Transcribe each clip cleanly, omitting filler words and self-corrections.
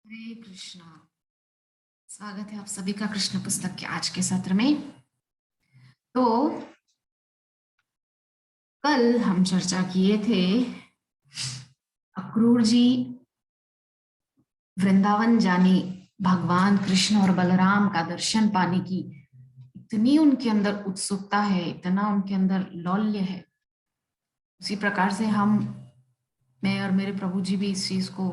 हरे कृष्णा। स्वागत है आप सभी का कृष्ण पुस्तक के आज के सत्र में। तो कल हम चर्चा किए थे अक्रूर जी वृंदावन जाने, भगवान कृष्ण और बलराम का दर्शन पाने की इतनी उनके अंदर उत्सुकता है, इतना उनके अंदर लौल्य है। उसी प्रकार से मैं और मेरे प्रभु जी भी इस चीज को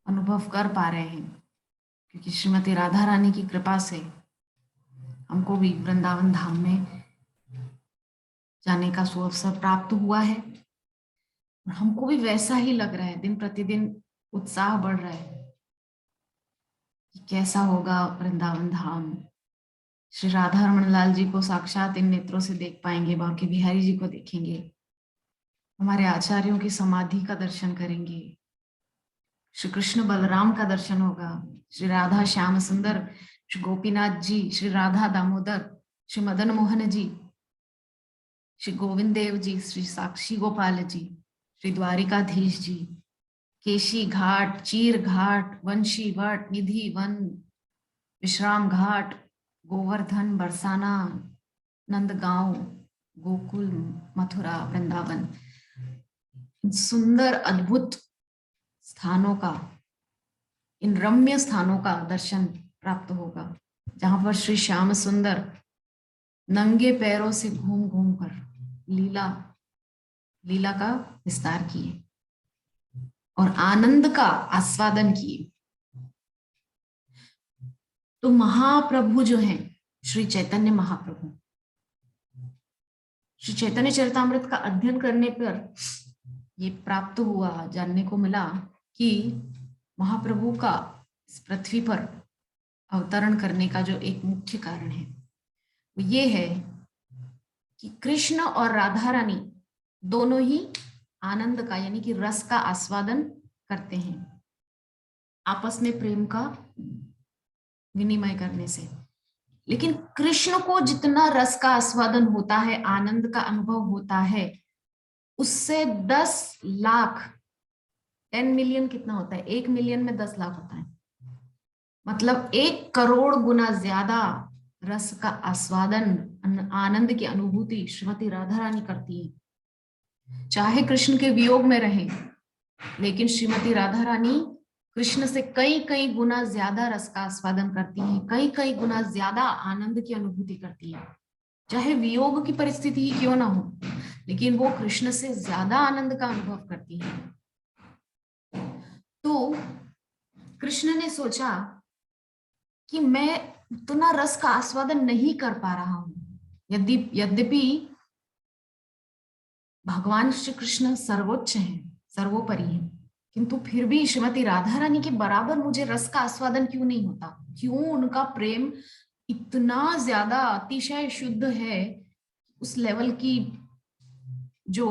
अनुभव कर पा रहे हैं, क्योंकि श्रीमती राधा रानी की कृपा से हमको भी वृंदावन धाम में जाने का सुअवसर प्राप्त हुआ है। और हमको भी वैसा ही लग रहा है, दिन प्रतिदिन उत्साह बढ़ रहा है कि कैसा होगा वृंदावन धाम। श्री राधा रमन लाल जी को साक्षात इन नेत्रों से देख पाएंगे, बांके बिहारी जी को देखेंगे, हमारे आचार्यों की समाधि का दर्शन करेंगे, श्री कृष्ण बलराम का दर्शन होगा, श्री राधा श्याम सुंदर, श्री गोपीनाथ जी, श्री राधा दामोदर, श्री मदन मोहन जी, श्री गोविंद देव जी, श्री साक्षी गोपाल जी, श्री द्वारिकाधीश जी, केशी घाट, चीर घाट, वंशी what, Nidhi one, Vishram Ghat, Govardhan, Barsana, Nandgaon, Gokul, Mathura, Vrindavan, इन सुंदर अद्भुत स्थानों का, इन रम्य स्थानों का दर्शन प्राप्त होगा, जहां पर श्री श्याम सुंदर नंगे पैरों से घूम घूम कर लीला लीला का विस्तार किए और आनंद का आस्वादन किए। तो महाप्रभु जो हैं, श्री चैतन्य महाप्रभु, श्री चैतन्य चरितामृत का अध्ययन करने पर ये प्राप्त हुआ, जानने को मिला कि महाप्रभु का इस पृथ्वी पर अवतरण करने का जो एक मुख्य कारण है वो ये है कि कृष्ण और राधा रानी दोनों ही आनंद का, यानी कि रस का आस्वादन करते हैं, आपस में प्रेम का विनिमय करने से। लेकिन कृष्ण को जितना रस का आस्वादन होता है, आनंद का अनुभव होता है, उससे 10 लाख, 10 मिलियन कितना होता है, 1 मिलियन में 10 लाख होता है, मतलब 1 करोड़ गुना ज्यादा रस का आस्वादन, आनंद की अनुभूति श्रीमती राधा रानी करती है। चाहे कृष्ण के वियोग में रहे, लेकिन श्रीमती राधा रानी कृष्ण से कई कई गुना ज्यादा रस का आस्वादन करती हैं, कई कई गुना ज्यादा आनंद की अनुभूति करती है। चाहे वियोग की परिस्थिति ही क्यों ना हो, लेकिन वो कृष्ण से ज्यादा आनंद का अनुभव करती है। तो कृष्ण ने सोचा कि मैं उतना रस का आस्वादन नहीं कर पा रहा हूं, यद्यपि भगवान श्री कृष्ण सर्वोच्च हैं, सर्वोपरि हैं, किंतु फिर भी श्रीमती राधा रानी के बराबर मुझे रस का आस्वादन क्यों नहीं होता? क्यों उनका प्रेम इतना ज्यादा अतिशय शुद्ध है, उस लेवल की जो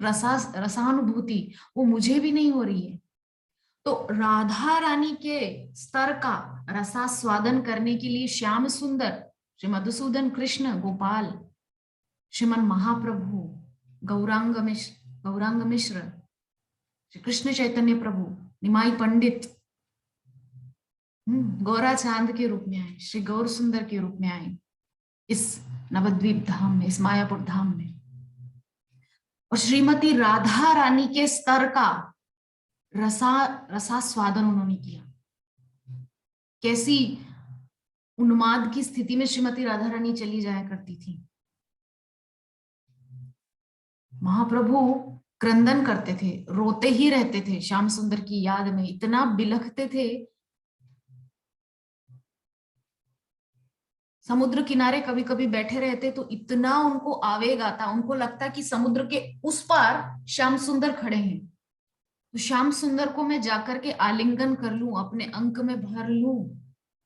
रसानुभूति वो मुझे भी नहीं हो रही है। तो राधा रानी के स्तर का रसास्वादन करने के लिए श्याम सुंदर, श्री मधुसूदन कृष्ण गोपाल, श्रीमन महाप्रभु, गौरांग मिश्र, श्री कृष्ण चैतन्य प्रभु, निमाई पंडित, गौरा चांद के रूप में आए, श्री गौर सुंदर के रूप में आए इस नवद्वीप धाम में, इस मायापुर धाम में। और श्रीमती राधा रानी के स्तर का रसास्वादन उन्होंने किया। कैसी उन्माद की स्थिति में श्रीमती राधा रानी चली जाया करती थी। महाप्रभु क्रंदन करते थे, रोते ही रहते थे श्याम सुंदर की याद में, इतना बिलखते थे। समुद्र किनारे कभी कभी बैठे रहते तो इतना उनको आवेग आता, उनको लगता कि समुद्र के उस पार श्याम सुंदर खड़े हैं, तो श्याम सुंदर को मैं जाकर के आलिंगन कर लूं, अपने अंक में भर लूं,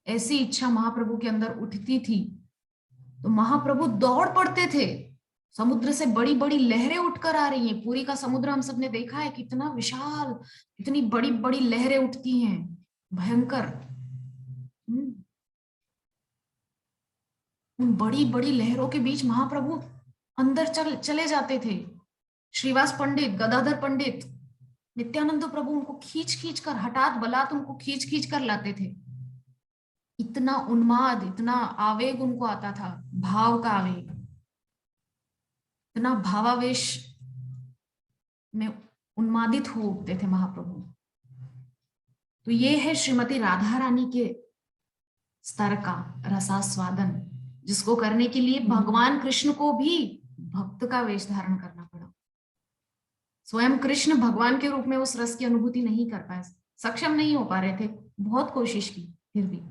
ऐसी इच्छा महाप्रभु के अंदर उठती थी। तो महाप्रभु दौड़ पड़ते थे। समुद्र से बड़ी बड़ी लहरें उठकर आ रही हैं, पुरी का समुद्र हम सबने देखा है कितना विशाल, इतनी बड़ी बड़ी लहरें उठती हैं, भयंकर। उन बड़ी बड़ी लहरों के बीच महाप्रभु अंदर चले जाते थे। श्रीवास पंडित, गदाधर पंडित नित्यानंद प्रभु उनको खींच खींच कर, हठात बलात् उनको खींच खींच कर लाते थे। इतना उन्माद, इतना आवेग उनको आता था, भाव का आवेग, इतना भावावेश में उन्मादित हो उठते थे महाप्रभु। तो ये है श्रीमती राधा रानी के स्तर का रसास्वादन, जिसको करने के लिए भगवान कृष्ण को भी भक्त का वेश धारण करना पड़ा। स्वयं कृष्ण भगवान के रूप में उस रस की अनुभूति नहीं कर पाए, सक्षम नहीं हो पा रहे थे, बहुत कोशिश की फिर भी।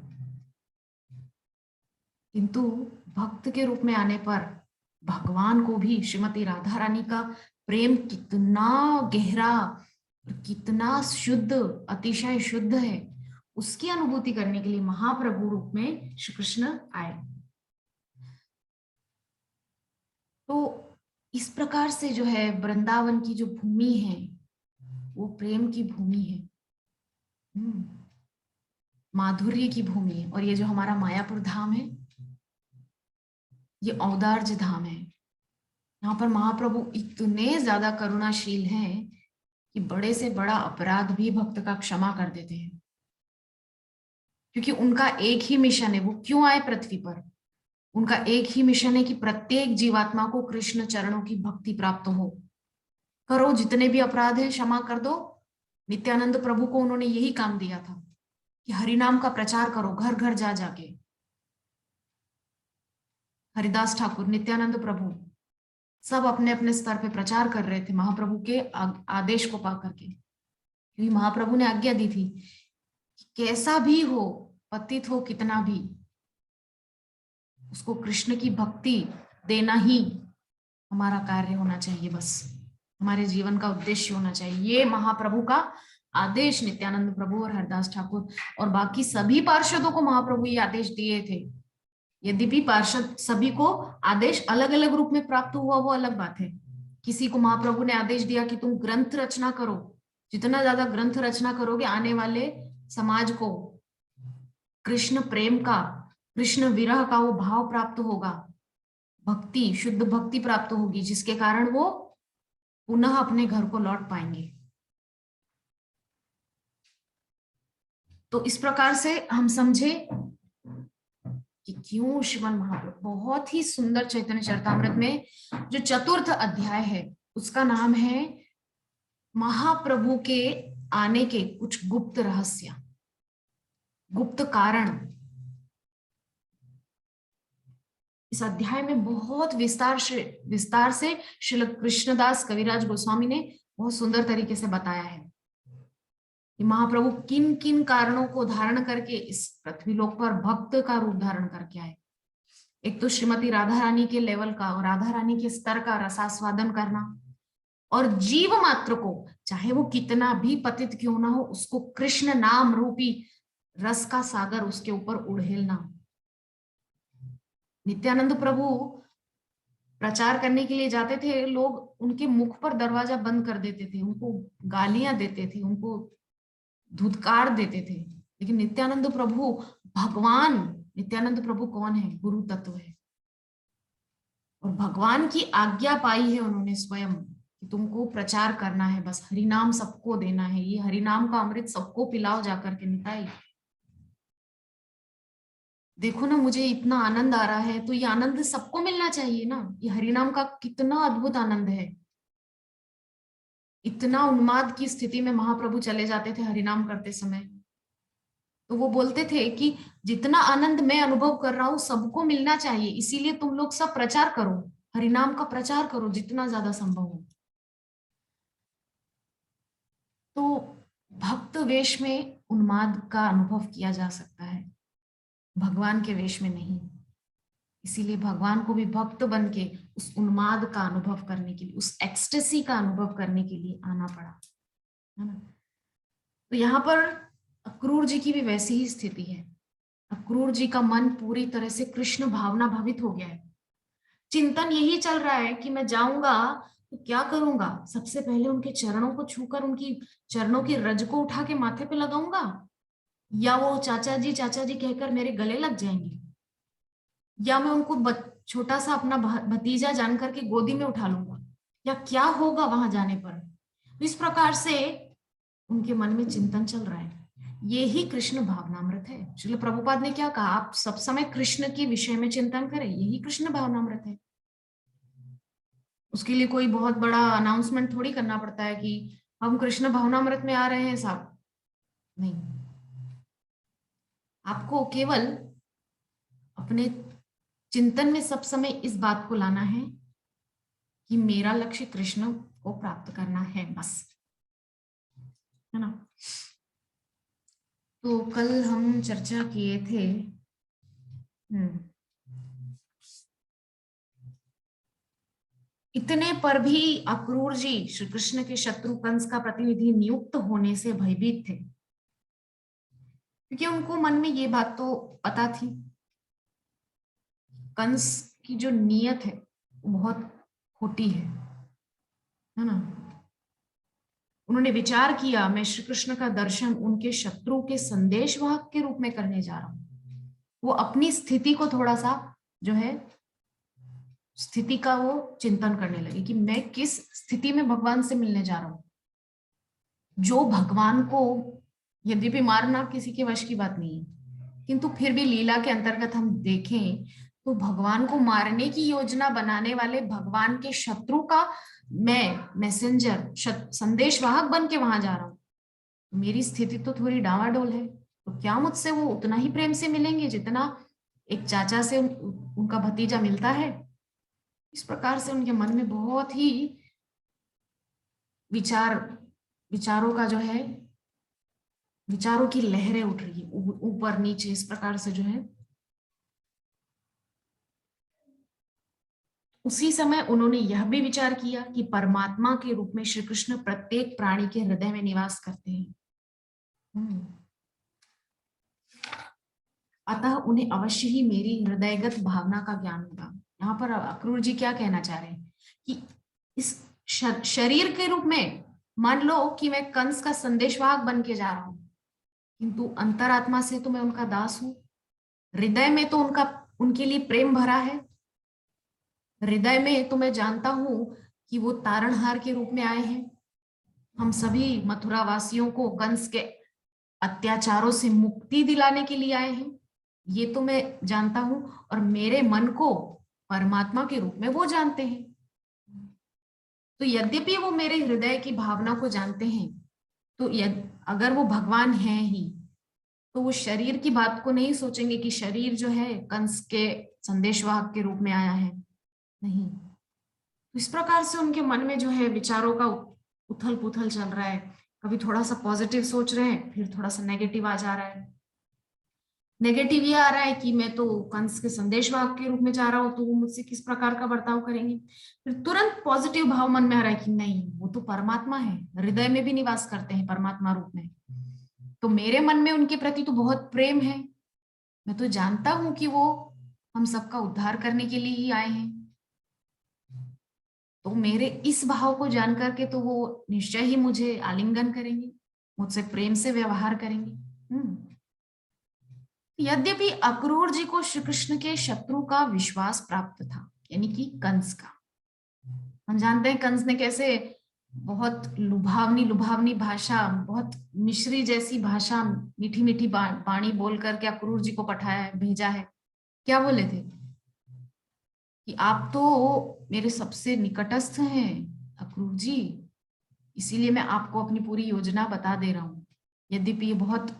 किंतु भक्त के रूप में आने पर भगवान को भी श्रीमती राधा रानी का प्रेम कितना गहरा, कितना शुद्ध, अतिशय शुद्ध है, उसकी अनुभूति करने के लिए महाप्रभु रूप में श्री कृष्ण आए। तो इस प्रकार से जो है वृंदावन की जो भूमि है वो प्रेम की भूमि है, माधुर्य की भूमि है। और ये जो हमारा मायापुर धाम है, ये औदार्य धाम है। यहाँ पर महाप्रभु इतने ज्यादा करुणाशील हैं कि बड़े से बड़ा अपराध भी भक्त का क्षमा कर देते हैं, क्योंकि उनका एक ही मिशन है। वो क्यों आए पृथ्वी पर? उनका एक ही मिशन है कि प्रत्येक जीवात्मा को कृष्ण चरणों की भक्ति प्राप्त हो। करो, जितने भी अपराध हैं क्षमा कर दो। नित्यानंद प्रभु को उन्होंने यही काम दिया था कि हरिनाम का प्रचार करो, घर घर जा जाके। हरिदास ठाकुर, नित्यानंद प्रभु सब अपने अपने स्तर पे प्रचार कर रहे थे महाप्रभु के आदेश को पा करके, क्योंकि महाप्रभु ने आज्ञा दी थी कि कैसा भी हो, पतित हो कितना भी, उसको कृष्ण की भक्ति देना ही हमारा कार्य होना चाहिए, बस हमारे जीवन का उद्देश्य होना चाहिए। ये महाप्रभु का आदेश नित्यानंद प्रभु और हरदास ठाकुर और बाकी सभी पार्षदों को महाप्रभु ये आदेश दिए थे। यद्यपि पार्षद सभी को आदेश अलग अलग रूप में प्राप्त हुआ, वो अलग बात है। किसी को महाप्रभु ने आदेश दिया कि तुम ग्रंथ रचना करो, जितना ज्यादा ग्रंथ रचना करोगे आने वाले समाज को कृष्ण प्रेम का, कृष्ण विरह का वो भाव प्राप्त होगा, भक्ति, शुद्ध भक्ति प्राप्त होगी, जिसके कारण वो पुनः अपने घर को लौट पाएंगे। तो इस प्रकार से हम समझे कि क्यों श्रीमन महाप्रभु, बहुत ही सुंदर चैतन्य चरितामृत में जो चतुर्थ अध्याय है उसका नाम है महाप्रभु के आने के कुछ गुप्त रहस्य, गुप्त कारण। इस अध्याय में बहुत विस्तार से श्री कृष्णदास कविराज गोस्वामी ने बहुत सुंदर तरीके से बताया है कि महाप्रभु किन किन कारणों को धारण करके इस पृथ्वी लोक पर भक्त का रूप धारण करके आए। एक तो श्रीमती राधा रानी के लेवल का और राधा रानी के स्तर का रसास्वादन करना, और जीव मात्र को चाहे वो कितना भी पतित क्यों ना हो, उसको कृष्ण नाम रूपी रस का सागर उसके ऊपर उड़ेलना। नित्यानंद प्रभु प्रचार करने के लिए जाते थे, लोग उनके मुख पर दरवाजा बंद कर देते थे, उनको गालियां देते थे, उनको धुतकार देते थे। लेकिन नित्यानंद प्रभु भगवान, नित्यानंद प्रभु कौन है? गुरु तत्व है, और भगवान की आज्ञा पाई है उन्होंने स्वयं कि तुमको प्रचार करना है, बस हरिनाम सबको देना है, ये हरिनाम का अमृत सबको पिलाओ जाकर के निताई। देखो ना, मुझे इतना आनंद आ रहा है, तो ये आनंद सबको मिलना चाहिए ना। ये हरिनाम का कितना अद्भुत आनंद है। इतना उन्माद की स्थिति में महाप्रभु चले जाते थे हरिनाम करते समय, तो वो बोलते थे कि जितना आनंद मैं अनुभव कर रहा हूं सबको मिलना चाहिए, इसीलिए तुम लोग सब प्रचार करो, हरिनाम का प्रचार करो जितना ज्यादा संभव हो। तो भक्त वेश में उन्माद का अनुभव किया जा सकता है, भगवान के वेश में नहीं। इसीलिए भगवान को भी भक्त बन के उस उन्माद का अनुभव करने के लिए, उस एक्सटेसी का अनुभव करने के लिए आना पड़ा, है ना। तो यहाँ पर अक्रूर जी की भी वैसी ही स्थिति है। अक्रूर जी का मन पूरी तरह से कृष्ण भावना भावित हो गया है। चिंतन यही चल रहा है कि मैं जाऊंगा तो क्या करूंगा, सबसे पहले उनके चरणों को छूकर उनकी चरणों की रज को उठा के माथे पे लगाऊंगा, या वो चाचा जी कहकर मेरे गले लग जाएंगे, या मैं उनको छोटा सा अपना भतीजा जानकर के गोदी में उठा लूंगा, या क्या होगा वहां जाने पर। तो इस प्रकार से उनके मन में चिंतन चल रहा है। ये ही कृष्ण भावनामृत है। श्रील प्रभुपाद ने क्या कहा, आप सब समय कृष्ण के विषय में चिंतन करें, यही कृष्ण भावनामृत है। उसके लिए कोई बहुत बड़ा अनाउंसमेंट थोड़ी करना पड़ता है कि हम कृष्ण भावनामृत में आ रहे हैं साहब, नहीं। आपको केवल अपने चिंतन में सब समय इस बात को लाना है कि मेरा लक्ष्य कृष्ण को प्राप्त करना है, बस, है ना। तो कल हम चर्चा किए थे इतने पर भी अक्रूर जी श्री कृष्ण के शत्रु कंस का प्रतिनिधि नियुक्त होने से भयभीत थे, क्योंकि उनको मन में ये बात तो पता थी कंस की जो नीयत है वो बहुत खोटी है ना। उन्होंने विचार किया, मैं श्री कृष्ण का दर्शन उनके शत्रु के संदेशवाहक के रूप में करने जा रहा हूं। वो अपनी स्थिति को थोड़ा सा जो है स्थिति का वो चिंतन करने लगे कि मैं किस स्थिति में भगवान से मिलने जा रहा हूं। जो भगवान को यद्यपि मारना किसी के वश की बात नहीं है, किंतु फिर भी लीला के अंतर्गत हम देखें तो भगवान को मारने की योजना बनाने वाले भगवान के शत्रु का मैं मैसेंजर संदेशवाहक बन के वहां जा रहा हूं। मेरी स्थिति तो थोड़ी डावाडोल है, तो क्या मुझसे वो उतना ही प्रेम से मिलेंगे जितना एक चाचा से उनका भतीजा मिलता है। इस प्रकार से उनके मन में बहुत ही विचारों का जो है विचारों की लहरें उठ रही है ऊपर नीचे, इस प्रकार से जो है। उसी समय उन्होंने यह भी विचार किया कि परमात्मा के रूप में श्री कृष्ण प्रत्येक प्राणी के हृदय में निवास करते हैं। अतः उन्हें अवश्य ही मेरी हृदयगत भावना का ज्ञान होगा। यहाँ पर अक्रूर जी क्या कहना चाह रहे हैं कि इस शरीर के रूप में मान लो कि मैं कंस का संदेशवाहक बन के जा रहा हूं, किंतु अंतरात्मा से तो मैं उनका दास हूं। हृदय में तो उनके लिए प्रेम भरा है। हृदय में तो मैं जानता हूं कि वो तारणहार के रूप में आए हैं, हम सभी मथुरा वासियों को कंस के अत्याचारों से मुक्ति दिलाने के लिए आए हैं, ये तो मैं जानता हूं। और मेरे मन को परमात्मा के रूप में वो जानते हैं। तो यद्यपि वो मेरे हृदय की भावना को जानते हैं, तो अगर वो भगवान हैं ही तो वो शरीर की बात को नहीं सोचेंगे कि शरीर जो है कंस के संदेशवाहक के रूप में आया है, नहीं। तो इस प्रकार से उनके मन में जो है विचारों का उथल पुथल चल रहा है। कभी थोड़ा सा पॉजिटिव सोच रहे हैं, फिर थोड़ा सा नेगेटिव आ जा रहा है। नेगेटिव ये आ रहा है कि मैं तो कंस के संदेशवाहक के रूप में जा रहा हूं, तो वो मुझसे किस प्रकार का बर्ताव करेंगे। फिर तुरंत पॉजिटिव भाव मन में आ रहा है कि नहीं, वो तो परमात्मा है, हृदय में भी निवास करते हैं परमात्मा रूप में, तो मेरे मन में उनके प्रति तो बहुत प्रेम है। मैं तो जानता हूं कि वो हम सबका उद्धार करने के लिए ही आए हैं। तो मेरे इस भाव को जान करके तो वो निश्चय ही मुझे आलिंगन करेंगे, मुझसे प्रेम से व्यवहार करेंगे। यद्यपि अक्रूर जी को श्री कृष्ण के शत्रु का विश्वास प्राप्त था, यानी कि कंस का। हम जानते हैं कंस ने कैसे बहुत लुभावनी लुभावनी भाषा, बहुत मिश्री जैसी भाषा, मीठी मीठी वाणी बोल करके अक्रूर जी को पठाया है, भेजा है। क्या बोले थे कि आप तो मेरे सबसे निकटस्थ हैं अक्रूर जी, इसीलिए मैं आपको अपनी पूरी योजना बता दे रहा हूं। यद्यपि ये बहुत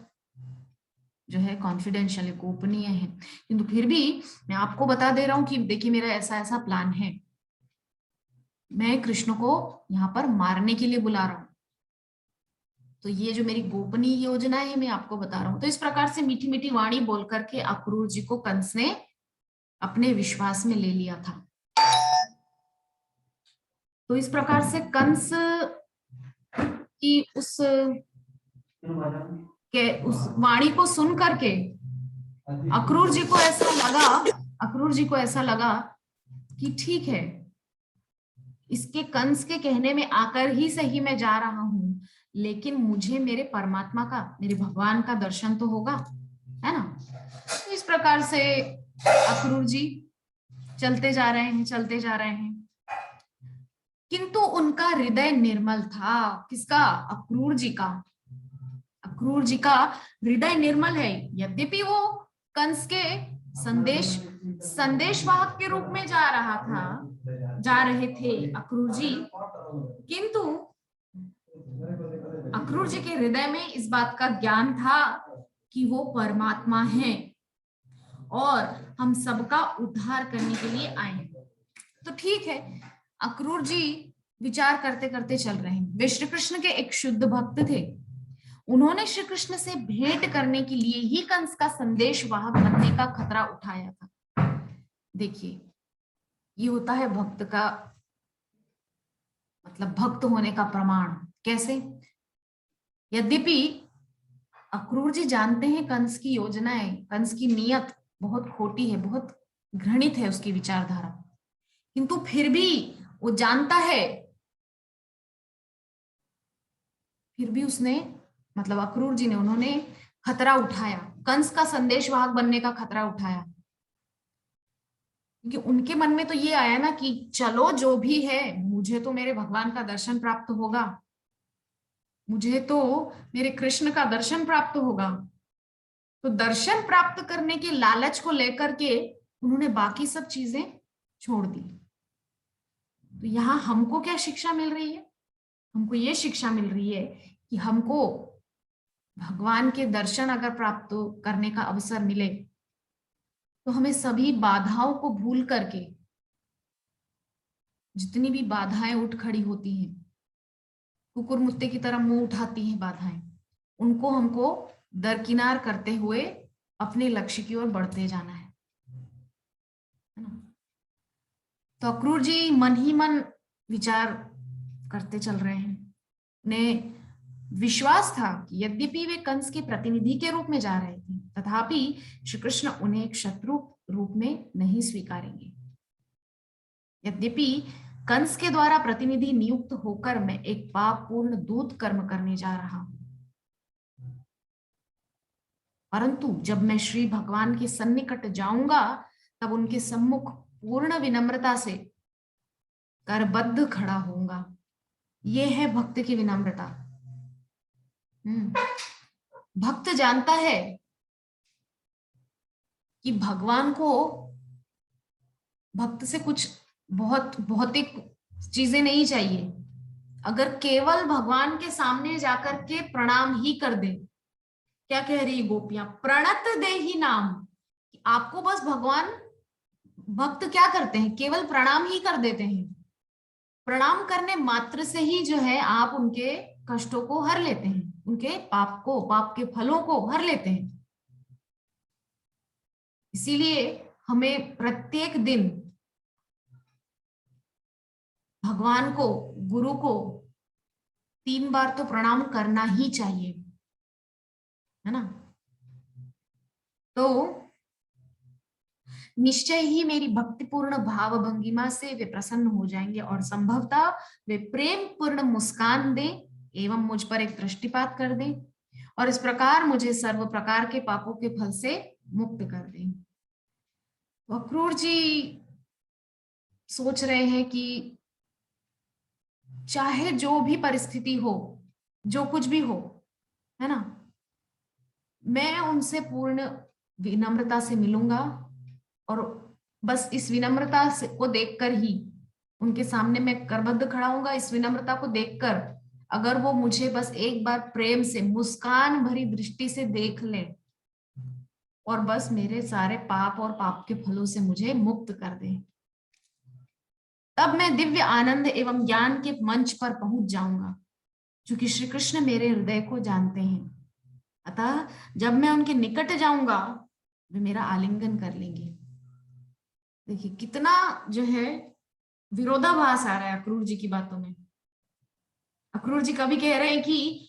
जो है कॉन्फिडेंशियल है, गोपनीय है, किंतु फिर भी मैं आपको बता दे रहा हूं कि देखिए मेरा ऐसा ऐसा प्लान है, मैं कृष्ण को यहाँ पर मारने के लिए बुला रहा हूं, तो ये जो मेरी गोपनीय योजना है मैं आपको बता रहा हूं। तो इस प्रकार से मीठी मीठी वाणी बोल करके अक्रूर जी को कंस ने अपने विश्वास में ले लिया था। तो इस प्रकार से कंस की उस वाणी को सुन करके अक्रूर जी को ऐसा लगा कि ठीक है, इसके कंस के कहने में आकर ही सही मैं जा रहा हूं, लेकिन मुझे मेरे परमात्मा का, मेरे भगवान का दर्शन तो होगा, है ना। तो इस प्रकार से अक्रूर जी चलते जा रहे हैं, किंतु उनका हृदय निर्मल था। किसका? अक्रूर जी का। अक्रूर जी का हृदय निर्मल है, यद्यपि वो कंस के संदेशवाहक के रूप में जा रहे थे अक्रूर जी, किंतु अक्रूर जी के हृदय में इस बात का ज्ञान था कि वो परमात्मा है और हम सबका उद्धार करने के लिए आए। तो ठीक है, अक्रूर जी विचार करते करते चल रहे हैं। वे श्री कृष्ण के एक शुद्ध भक्त थे। उन्होंने श्री कृष्ण से भेंट करने के लिए ही कंस का संदेशवाहक बनने का खतरा उठाया था। देखिए, ये होता है भक्त का मतलब भक्त होने का प्रमाण। कैसे? यद्यपि अक्रूर जी जानते हैं कंस की योजनाएं, कंस की नीयत बहुत खोटी है, बहुत घृणित है उसकी विचारधारा, किंतु फिर भी वो जानता है, फिर भी उसने मतलब अक्रूर जी ने उन्होंने खतरा उठाया, कंस का संदेशवाहक बनने का खतरा उठाया, क्योंकि उनके मन में तो ये आया ना कि चलो जो भी है, मुझे तो मेरे भगवान का दर्शन प्राप्त होगा, मुझे तो मेरे कृष्ण का दर्शन प्राप्त होगा। तो दर्शन प्राप्त करने के लालच को लेकर के उन्होंने बाकी सब चीजें छोड़ दी। तो यहाँ हमको क्या शिक्षा मिल रही है? हमको ये शिक्षा मिल रही है कि हमको भगवान के दर्शन अगर प्राप्त करने का अवसर मिले तो हमें सभी बाधाओं को भूल करके, जितनी भी बाधाएं उठ खड़ी होती हैं, कुकुर मुत्ते की तरह मुंह उठाती हैं बाधाएं, उनको हमको दरकिनार करते हुए अपने लक्ष्य की ओर बढ़ते जाना है ना। तो अक्रूर जी मन ही मन विचार करते चल रहे हैं। उन्हें विश्वास था कि यद्यपि वे कंस के प्रतिनिधि के रूप में जा रहे थे, तथापि श्री कृष्ण उन्हें एक शत्रु रूप में नहीं स्वीकारेंगे। यद्यपि कंस के द्वारा प्रतिनिधि नियुक्त होकर मैं एक पाप पूर्ण दूत कर्म करने जा रहा हूं, परंतु जब मैं श्री भगवान के सन्निकट जाऊंगा तब उनके सम्मुख पूर्ण विनम्रता से करबद्ध खड़ा होऊंगा। यह है भक्त की विनम्रता। भक्त जानता है कि भगवान को, भक्त से कुछ बहुत भौतिक चीजें नहीं चाहिए। अगर केवल भगवान के सामने जाकर के प्रणाम ही कर दे, क्या कह रही गोपियां, प्रणत दे ही नाम, आपको बस भगवान, भक्त क्या करते हैं, केवल प्रणाम ही कर देते हैं। प्रणाम करने मात्र से ही जो है आप उनके कष्टों को हर लेते हैं, उनके पाप के फलों को हर लेते हैं। इसीलिए हमें प्रत्येक दिन भगवान को, गुरु को 3 बार तो प्रणाम करना ही चाहिए, है ना। तो निश्चय ही मेरी भक्तिपूर्ण भाव भंगिमा से वे प्रसन्न हो जाएंगे और संभवतः वे प्रेम पूर्ण मुस्कान दें एवं मुझ पर एक दृष्टिपात कर दें और इस प्रकार मुझे सर्व प्रकार के पापों के फल से मुक्त कर दें। अक्रूर जी सोच रहे हैं कि चाहे जो भी परिस्थिति हो, जो कुछ भी हो, है ना, मैं उनसे पूर्ण विनम्रता से मिलूंगा और बस इस विनम्रता से को देखकर ही उनके सामने मैं करबद्ध खड़ा हूंगा। इस विनम्रता को देखकर अगर वो मुझे बस एक बार प्रेम से मुस्कान भरी दृष्टि से देख ले और बस मेरे सारे पाप और पाप के फलों से मुझे मुक्त कर दे, तब मैं दिव्य आनंद एवं ज्ञान के मंच पर पहुंच जाऊंगा, क्योंकि श्री कृष्ण मेरे हृदय को जानते हैं। अतः जब मैं उनके निकट जाऊंगा वे मेरा आलिंगन कर लेंगे। देखिए कितना जो है विरोधाभास आ रहा है अक्रूर जी की बातों में। अक्रूर जी कभी कह रहे हैं कि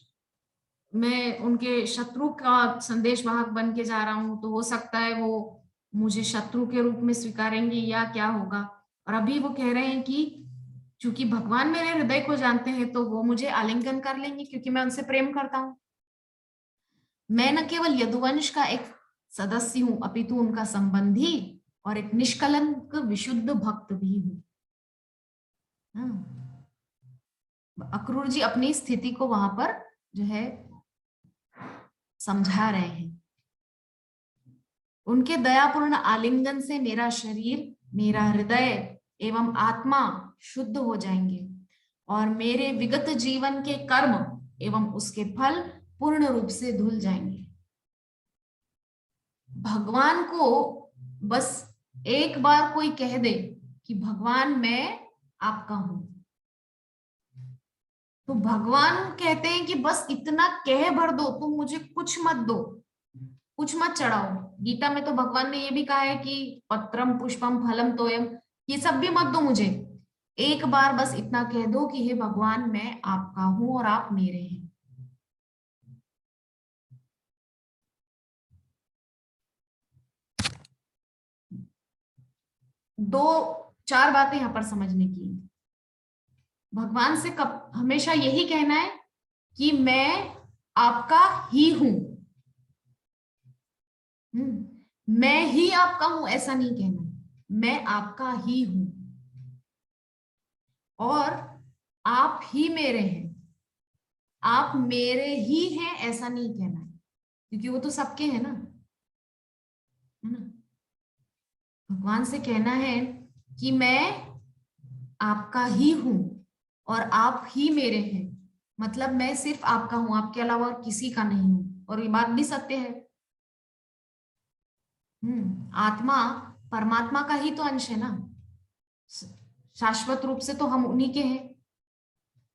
मैं उनके शत्रु का संदेशवाहक बन के जा रहा हूं, तो हो सकता है वो मुझे शत्रु के रूप में स्वीकारेंगे या क्या होगा। और अभी वो कह रहे हैं कि चूंकि भगवान मेरे हृदय को जानते हैं तो वो मुझे आलिंगन कर लेंगे क्योंकि मैं उनसे प्रेम करता हूं। मैं न केवल यदुवंश का एक सदस्य हूं अपितु उनका संबंधी और एक निष्कलंक विशुद्ध भक्त भी हूं। अक्रूर जी अपनी स्थिति को वहां पर जो है समझा रहे हैं। उनके दयापूर्ण आलिंगन से मेरा शरीर, मेरा हृदय एवं आत्मा शुद्ध हो जाएंगे और मेरे विगत जीवन के कर्म एवं उसके फल पूर्ण रूप से धुल जाएंगे। भगवान को बस एक बार कोई कह दे कि भगवान मैं आपका हूं, तो भगवान कहते हैं कि बस इतना कह भर दो, तुम मुझे कुछ मत दो, कुछ मत चढ़ाओ। गीता में तो भगवान ने ये भी कहा है कि पत्रम पुष्पम फलम तोयम, ये सब भी मत दो मुझे, एक बार बस इतना कह दो कि हे भगवान मैं आपका हूं और आप मेरे हैं। दो चार बातें यहां पर समझने की। भगवान से कब हमेशा यही कहना है कि मैं आपका ही हूं। मैं ही आपका हूं ऐसा नहीं कहना, मैं आपका ही हूं और आप ही मेरे हैं। आप मेरे ही हैं ऐसा नहीं कहना है, क्योंकि वो तो सबके हैं ना, है ना। भगवान से कहना है कि मैं आपका ही हूं और आप ही मेरे हैं, मतलब मैं सिर्फ आपका हूं, आपके अलावा और किसी का नहीं हूं। और ये बात भी सत्य है। आत्मा परमात्मा का ही तो अंश है ना, शाश्वत रूप से तो हम उन्हीं के हैं।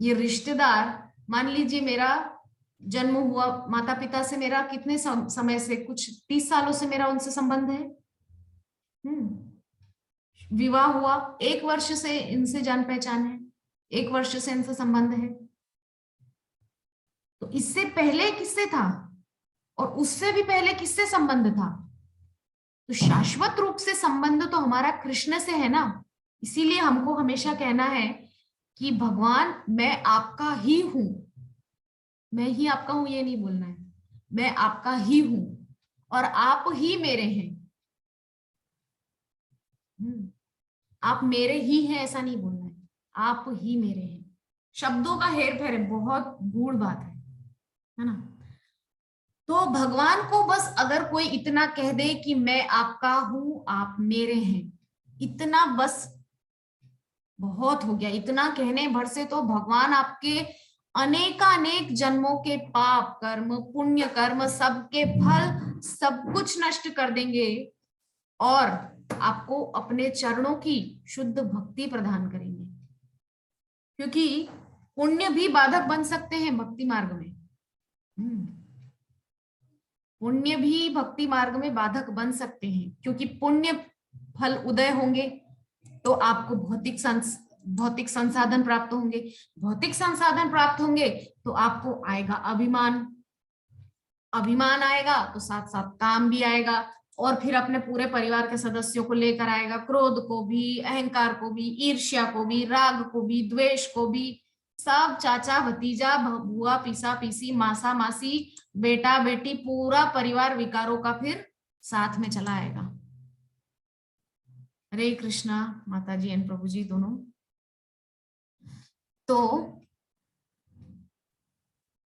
ये रिश्तेदार, मान लीजिए मेरा जन्म हुआ, माता पिता से मेरा कितने समय से, कुछ 30 सालों से मेरा उनसे संबंध है। विवाह हुआ, 1 वर्ष से इनसे जान पहचान है, 1 वर्ष से इनसे संबंध है। तो इससे पहले किससे था और उससे भी पहले किससे संबंध था? तो शाश्वत रूप से संबंध तो हमारा कृष्ण से है ना। इसीलिए हमको हमेशा कहना है कि भगवान मैं आपका ही हूं, मैं ही आपका हूं ये नहीं बोलना है, मैं आपका ही हूं और आप ही मेरे हैं। आप मेरे ही हैं ऐसा नहीं बोलना है, आप ही मेरे हैं। शब्दों का हेर फेर है, बहुत गूढ़ बात है ना। तो भगवान को बस अगर कोई इतना कह दे कि मैं आपका हूं आप मेरे हैं, इतना बस बहुत हो गया। इतना कहने भर से तो भगवान आपके अनेकानेक जन्मों के पाप कर्म पुण्य कर्म सबके फल सब कुछ नष्ट कर देंगे और आपको अपने चरणों की शुद्ध भक्ति प्रदान करेंगे। क्योंकि पुण्य भी बाधक बन सकते हैं भक्ति मार्ग में। पुण्य भी भक्ति मार्ग में बाधक बन सकते हैं, क्योंकि पुण्य फल उदय होंगे तो आपको भौतिक संसाधन प्राप्त होंगे, भौतिक संसाधन प्राप्त होंगे तो आपको आएगा अभिमान, अभिमान आएगा तो साथ साथ काम भी आएगा और फिर अपने पूरे परिवार के सदस्यों को लेकर आएगा, क्रोध को भी, अहंकार को भी, ईर्ष्या को भी, राग को भी, द्वेष को भी, सब चाचा भतीजा बुआ पीसा पीसी मासा मासी बेटा बेटी पूरा परिवार विकारों का फिर साथ में चला आएगा। हरे कृष्णा माता जी एंड प्रभु जी दोनों। तो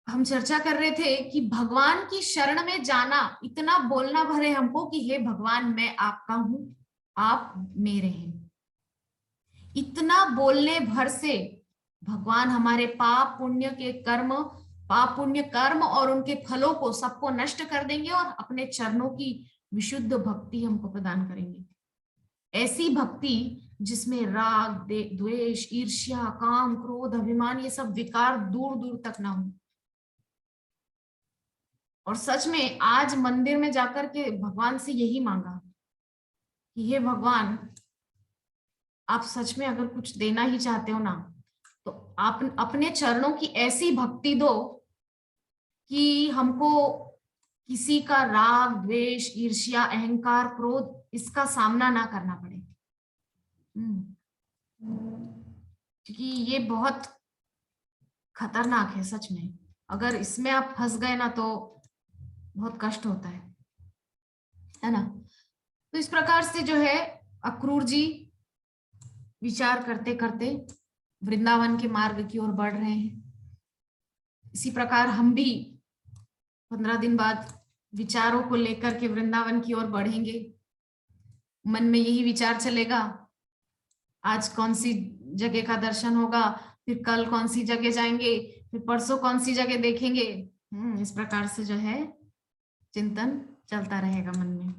हम चर्चा कर रहे थे कि भगवान की शरण में जाना, इतना बोलना भरे हमको कि हे भगवान मैं आपका हूं आप मेरे हैं। इतना बोलने भर से भगवान हमारे पाप पुण्य के कर्म, पाप पुण्य कर्म और उनके फलों को सबको नष्ट कर देंगे और अपने चरणों की विशुद्ध भक्ति हमको प्रदान करेंगे। ऐसी भक्ति जिसमें राग द्वेष ईर्ष्या काम क्रोध अभिमान ये सब विकार दूर दूर तक ना हो। और सच में आज मंदिर में जाकर के भगवान से यही मांगा कि हे भगवान आप सच में अगर कुछ देना ही चाहते हो ना तो आप अपने चरणों की ऐसी भक्ति दो कि हमको किसी का राग द्वेष ईर्ष्या अहंकार क्रोध इसका सामना ना करना पड़े। क्योंकि ये बहुत खतरनाक है सच में, अगर इसमें आप फंस गए ना तो बहुत कष्ट होता है ना। तो इस प्रकार से जो है अक्रूर जी विचार करते करते वृंदावन के मार्ग की ओर बढ़ रहे हैं। इसी प्रकार हम भी 15 दिन बाद विचारों को लेकर के वृंदावन की ओर बढ़ेंगे। मन में यही विचार चलेगा, आज कौन सी जगह का दर्शन होगा, फिर कल कौन सी जगह जाएंगे, फिर परसों कौन सी जगह देखेंगे। इस प्रकार से जो है चिंतन चलता रहेगा मन में।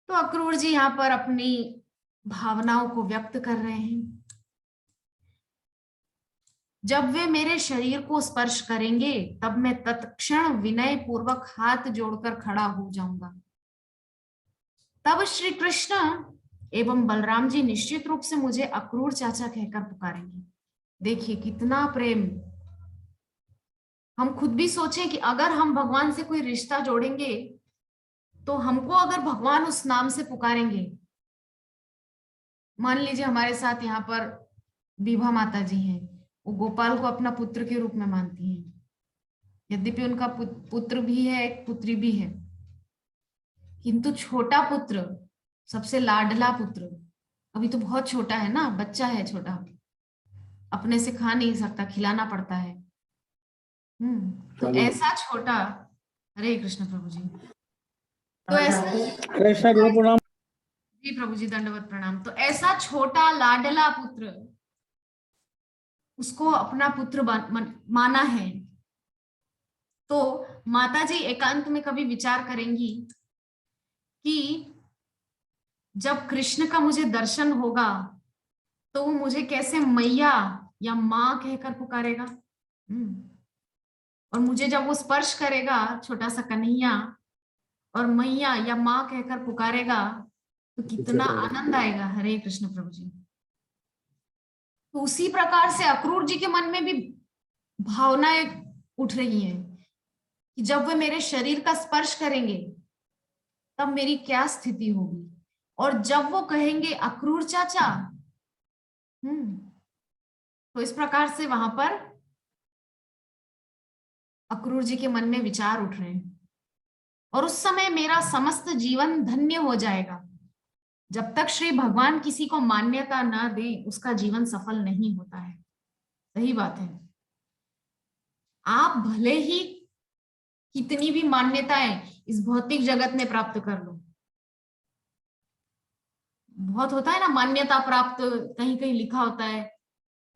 तो अक्रूर जी यहाँ पर अपनी भावनाओं को व्यक्त कर रहे हैं। जब वे मेरे शरीर को स्पर्श करेंगे तब मैं तत्क्षण विनय पूर्वक हाथ जोड़कर खड़ा हो जाऊंगा। तब श्री कृष्ण एवं बलराम जी निश्चित रूप से मुझे अक्रूर चाचा कहकर पुकारेंगे। देखिए कितना प्रेम। हम खुद भी सोचें कि अगर हम भगवान से कोई रिश्ता जोड़ेंगे तो हमको अगर भगवान उस नाम से पुकारेंगे, मान लीजिए हमारे साथ यहाँ पर विभा माता जी हैं, वो गोपाल को अपना पुत्र के रूप में मानती हैं, यद्यपि उनका पुत्र भी है, एक पुत्री भी है, किंतु छोटा पुत्र, सबसे लाडला पुत्र, अभी तो बहुत छोटा है ना, बच्चा है छोटा, अपने से खा नहीं सकता, खिलाना पड़ता है। तो ऐसा छोटा, हरे कृष्ण प्रभु जी, तो ऐसा जी प्रभु जी दंडवत प्रणाम। तो ऐसा छोटा लाडला पुत्र, उसको अपना पुत्र माना है। तो माता जी एकांत में कभी विचार करेंगी कि जब कृष्ण का मुझे दर्शन होगा तो वो मुझे कैसे मैया या माँ कहकर पुकारेगा। और मुझे जब वो स्पर्श करेगा, छोटा सा कन्हैया, और मैया या माँ कहकर पुकारेगा, तो कितना आनंद आएगा। हरे कृष्ण प्रभु जी। तो उसी प्रकार से अक्रूर जी के मन में भी भावनाएं उठ रही हैं कि जब वे मेरे शरीर का स्पर्श करेंगे तब मेरी क्या स्थिति होगी, और जब वो कहेंगे अक्रूर चाचा, तो इस प्रकार से वहां पर अक्रूर जी के मन में विचार उठ रहे हैं। और उस समय मेरा समस्त जीवन धन्य हो जाएगा। जब तक श्री भगवान किसी को मान्यता ना दे उसका जीवन सफल नहीं होता है। सही बात है। आप भले ही कितनी भी मान्यताएं इस भौतिक जगत में प्राप्त कर लो, बहुत होता है ना मान्यता प्राप्त, कहीं कहीं लिखा होता है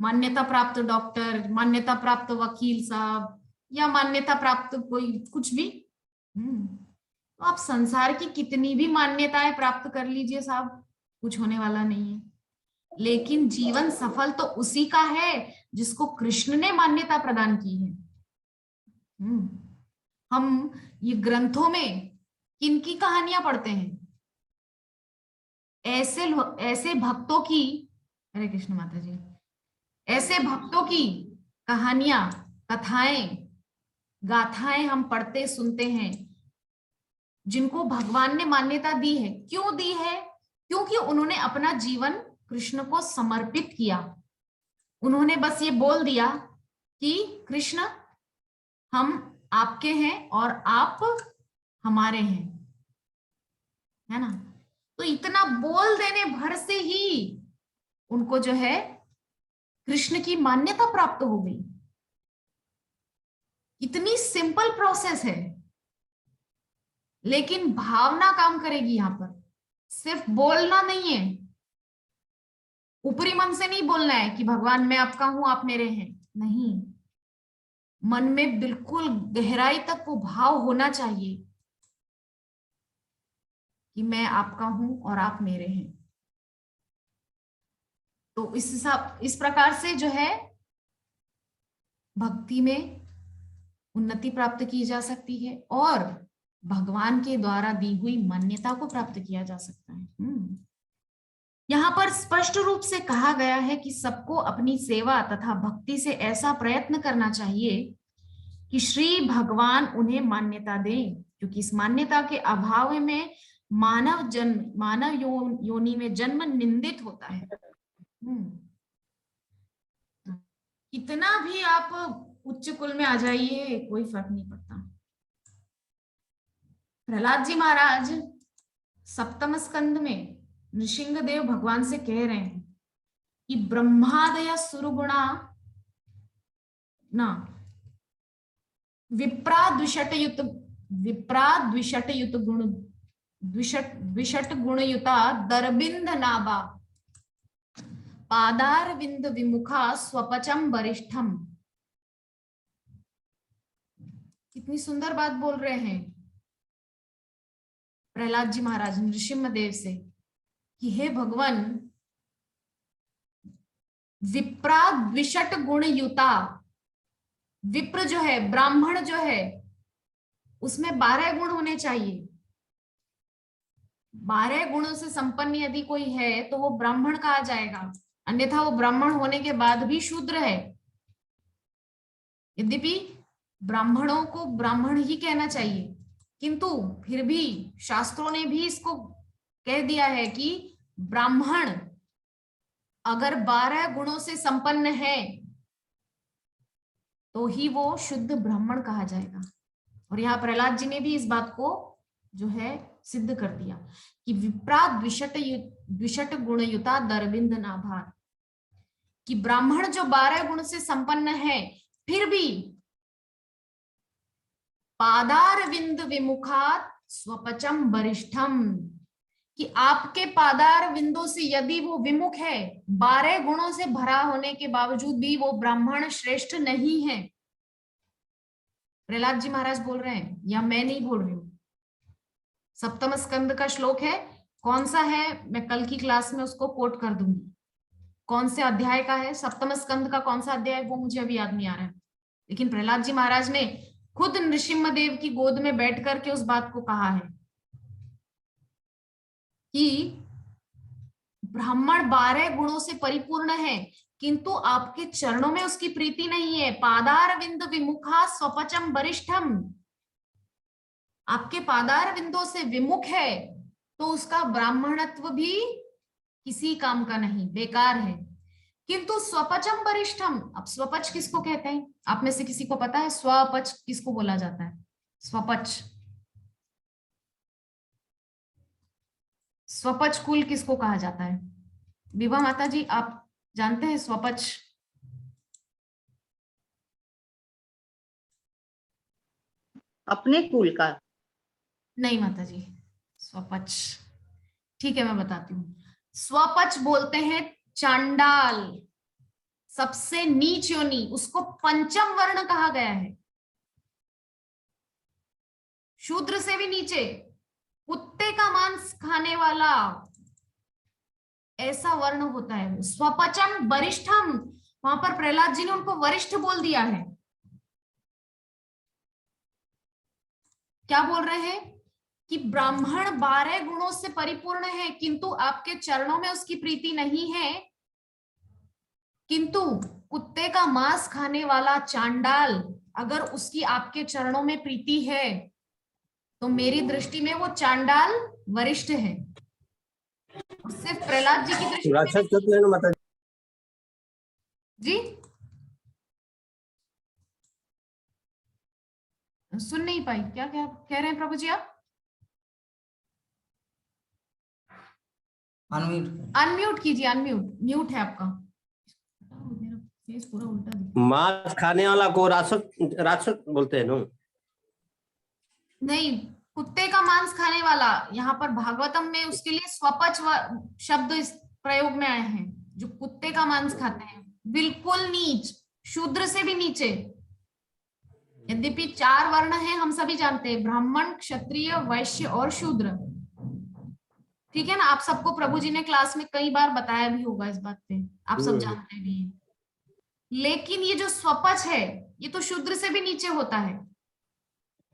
मान्यता प्राप्त डॉक्टर, मान्यता प्राप्त वकील साहब, या मान्यता प्राप्त कोई कुछ भी। तो आप संसार की कितनी भी मान्यताएं प्राप्त कर लीजिए साहब, कुछ होने वाला नहीं है। लेकिन जीवन सफल तो उसी का है जिसको कृष्ण ने मान्यता प्रदान की है। हम ये ग्रंथों में किनकी कहानियां पढ़ते हैं? ऐसे भक्तों की, हरे कृष्ण माता जी, ऐसे भक्तों की कहानियां, कथाएं, गाथाएं हम पढ़ते सुनते हैं जिनको भगवान ने मान्यता दी है। क्यों दी है? क्योंकि उन्होंने अपना जीवन कृष्ण को समर्पित किया। उन्होंने बस ये बोल दिया कि कृष्ण हम आपके हैं और आप हमारे हैं, है ना। तो इतना बोल देने भर से ही उनको जो है कृष्ण की मान्यता प्राप्त हो गई। इतनी सिंपल प्रोसेस है, लेकिन भावना काम करेगी यहां पर। सिर्फ बोलना नहीं है, ऊपरी मन से नहीं बोलना है कि भगवान मैं आपका हूं आप मेरे हैं, नहीं। मन में बिल्कुल गहराई तक वो भाव होना चाहिए कि मैं आपका हूं और आप मेरे हैं। तो इस प्रकार से जो है भक्ति में उन्नति प्राप्त की जा सकती है और भगवान के द्वारा दी हुई मान्यता को प्राप्त किया जा सकता है। यहाँ पर स्पष्ट रूप से कहा गया है कि सबको अपनी सेवा तथा भक्ति से ऐसा प्रयत्न करना चाहिए कि श्री भगवान उन्हें मान्यता दें, क्योंकि इस मान्यता के अभाव में मानव योनि में जन्म निंदित होता है। कितना भी आप उच्च कुल में आ जाइए कोई फर्क नहीं पड़ता। प्रहलाद जी महाराज सप्तम स्कंद में नृसिंह देव भगवान से कह रहे हैं कि ब्रह्मादय सुरगुणा ना विप्रा द्विषट युत गुण द्विषट गुणयुता दरबिंद नाभा पादार विंद विमुखा स्वपचम वरिष्ठम। कितनी सुंदर बात बोल रहे हैं प्रहलाद जी महाराज नृसिंहदेव से कि हे भगवान, विप्रा द्विषट गुण युता, विप्र जो है, ब्राह्मण जो है, उसमें 12 गुण होने चाहिए। 12 गुणों से संपन्न यदि कोई है तो वो ब्राह्मण कहा जाएगा, अन्यथा वो ब्राह्मण होने के बाद भी शूद्र है। यद्यपि ब्राह्मणों को ब्राह्मण ही कहना चाहिए, किंतु फिर भी शास्त्रों ने भी इसको कह दिया है कि ब्राह्मण अगर 12 गुणों से संपन्न है तो ही वो शुद्ध ब्राह्मण कहा जाएगा। और यहाँ प्रहलाद जी ने भी इस बात को जो है सिद्ध कर दिया कि विप्रा द्विषट गुणयुता दरबिंद नाभार, कि ब्राह्मण जो 12 गुण से संपन्न है फिर भी पादार विंद विमुखात स्वपचम वरिष्ठम, कि आपके पादार विंदों से यदि वो विमुख है, 12 गुणों से भरा होने के बावजूद भी वो ब्राह्मण श्रेष्ठ नहीं है। प्रहलाद जी महाराज बोल रहे हैं, या मैं नहीं बोल रही हूं। सप्तम स्कंद का श्लोक है, कौन सा है मैं कल की क्लास में उसको कोट कर दूंगी, कौन से अध्याय का है, सप्तम स्कंद का कौन सा अध्याय वो मुझे अभी याद नहीं आ रहा है। लेकिन प्रहलाद जी महाराज ने खुद नृसिंहदेव की गोद में बैठ करके उस बात को कहा है कि ब्राह्मण 12 गुणों से परिपूर्ण है, किंतु आपके चरणों में उसकी प्रीति नहीं है। पादार विंद विमुखा स्वपचम वरिष्ठम, आपके पादार विंदों से विमुख है तो उसका ब्राह्मणत्व भी किसी काम का नहीं, बेकार है। किंतु स्वपचम वरिष्ठम, अब स्वपच किसको कहते हैं? आप में से किसी को पता है स्वपच किसको बोला जाता है? स्वपच, स्वपच कुल किसको कहा जाता है? विभा माता जी आप जानते हैं स्वपच? अपने कुल का? नहीं माता जी, स्वपच, ठीक है मैं बताती हूँ। स्वपच बोलते हैं चांडाल, सबसे नीच योनि, उसको पंचम वर्ण कहा गया है, शूद्र से भी नीचे, कुत्ते का मांस खाने वाला, ऐसा वर्ण होता है वो। स्वपचम वरिष्ठम, वहां पर प्रहलाद जी ने उनको वरिष्ठ बोल दिया है। क्या बोल रहे हैं कि ब्राह्मण 12 गुणों से परिपूर्ण है, किंतु आपके चरणों में उसकी प्रीति नहीं है, किंतु कुत्ते का मांस खाने वाला चांडाल अगर उसकी आपके चरणों में प्रीति है तो मेरी दृष्टि में वो चांडाल वरिष्ठ है। और सिर्फ प्रहलाद जी की दृष्टि में जी सुन नहीं पाई, क्या क्या कह रहे हैं प्रभु जी आप? अनम्यूट कीजिए, अनम्यूट, म्यूट है आपका। मेरा फेस पूरा उल्टा दिख रहा है। मांस खाने वाला को राक्षस राक्षस बोलते हैं ना? नहीं, कुत्ते का मांस खाने वाला, यहाँ पर भागवतम में उसके लिए स्वपच शब्द इस प्रयोग में आए हैं, जो कुत्ते का मांस खाते हैं, बिल्कुल नीच, शूद्र से भी नीचे। यद्यपि 4 वर्ण हैं, हम सभी जानते हैं, ब्राह्मण, क्षत्रिय, वैश्य और शूद्र, ठीक है ना? आप सबको प्रभु जी ने क्लास में कई बार बताया भी होगा इस बात पे, आप सब जानते भी हैं। लेकिन ये जो स्वपच है ये तो शूद्र से भी नीचे होता है,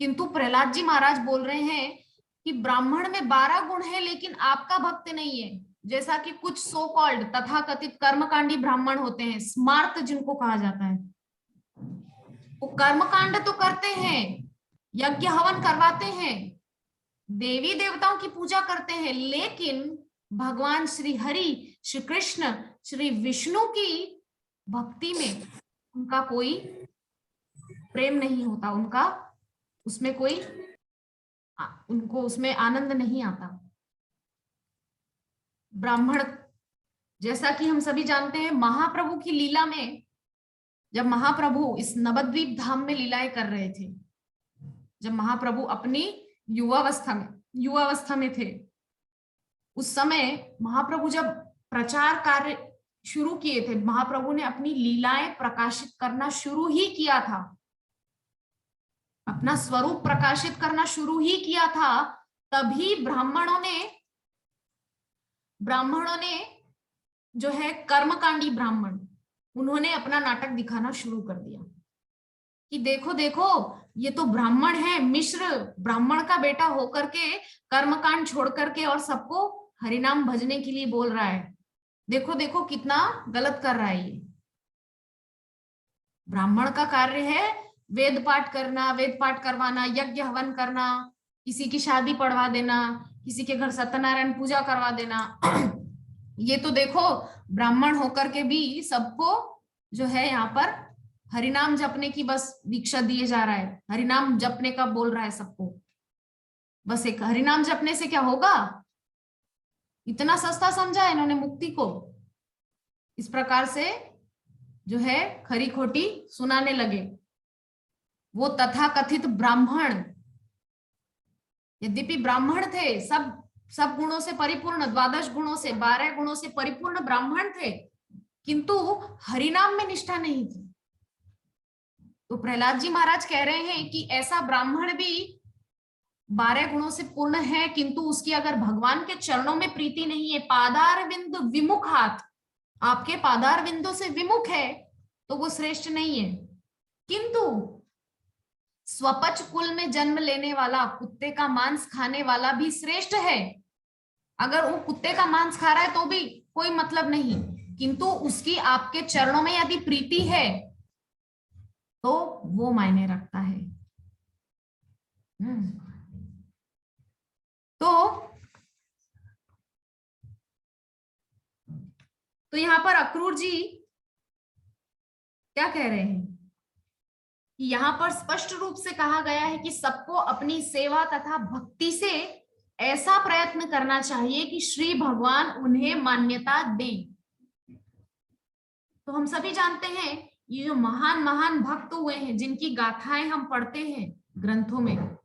किंतु प्रहलाद जी महाराज बोल रहे हैं कि ब्राह्मण में 12 गुण है लेकिन आपका भक्त नहीं है। जैसा कि कुछ सो कॉल्ड तथाकथित कर्मकांडी ब्राह्मण होते हैं, स्मार्त जिनको कहा जाता है, वो कर्मकांड तो करते हैं, यज्ञ हवन करवाते हैं, देवी देवताओं की पूजा करते हैं, लेकिन भगवान श्री हरि, श्री कृष्ण, श्री विष्णु की भक्ति में उनका कोई प्रेम नहीं होता, उनका उसमें कोई, उनको उसमें आनंद नहीं आता। ब्राह्मण, जैसा कि हम सभी जानते हैं, महाप्रभु की लीला में जब महाप्रभु इस नवद्वीप धाम में लीलाएं कर रहे थे, जब महाप्रभु अपनी युवावस्था में थे, उस समय महाप्रभु जब प्रचार कार्य शुरू किए थे, महाप्रभु ने अपनी लीलाएं प्रकाशित करना शुरू ही किया था, अपना स्वरूप प्रकाशित करना शुरू ही किया था, तभी ब्राह्मणों ने जो है कर्मकांडी ब्राह्मण, उन्होंने अपना नाटक दिखाना शुरू कर दिया कि देखो देखो ये तो ब्राह्मण है, मिश्र ब्राह्मण का बेटा होकर के कर्मकांड छोड़ करके और सबको हरिनाम भजने के लिए बोल रहा है, देखो देखो कितना गलत कर रहा है ये। ब्राह्मण का कार्य है वेद पाठ करना, वेद पाठ करवाना, यज्ञ हवन करना, किसी की शादी पढ़वा देना, किसी के घर सत्यनारायण पूजा करवा देना। ये तो देखो ब्राह्मण होकर के भी सबको जो है यहाँ पर हरिनाम जपने की बस दीक्षा दिए जा रहा है, हरिनाम जपने का बोल रहा है सबको। बस एक हरिनाम जपने से क्या होगा, इतना सस्ता समझा है इन्होंने मुक्ति को। इस प्रकार से जो है खरी खोटी सुनाने लगे। वो तथाकथित ब्राह्मण यद्यपि ब्राह्मण थे, सब गुणों से परिपूर्ण, 12 गुणों से 12 गुणों से परिपूर्ण ब्राह्मण थे, किंतु हरिनाम में निष्ठा नहीं थी। तो प्रहलाद जी महाराज कह रहे हैं कि ऐसा ब्राह्मण भी 12 गुणों से पूर्ण है, किंतु उसकी अगर भगवान के चरणों में प्रीति नहीं है, पादारविंद विमुख हाथ आपके पादारविंदों से विमुख है, तो वो श्रेष्ठ नहीं है। किंतु स्वपच कुल में जन्म लेने वाला, कुत्ते का मांस खाने वाला भी श्रेष्ठ है। अगर वो कुत्ते का मांस खा रहा है तो भी कोई मतलब नहीं, किंतु उसकी आपके चरणों में यदि प्रीति है तो वो मायने रखता है। तो यहां पर अक्रूर जी क्या कह रहे हैं कि यहाँ पर स्पष्ट रूप से कहा गया है कि सबको अपनी सेवा तथा भक्ति से ऐसा प्रयत्न करना चाहिए कि श्री भगवान उन्हें मान्यता दें। तो हम सभी जानते हैं ये जो महान महान भक्त हुए हैं, जिनकी गाथाएं हम पढ़ते हैं ग्रंथों में,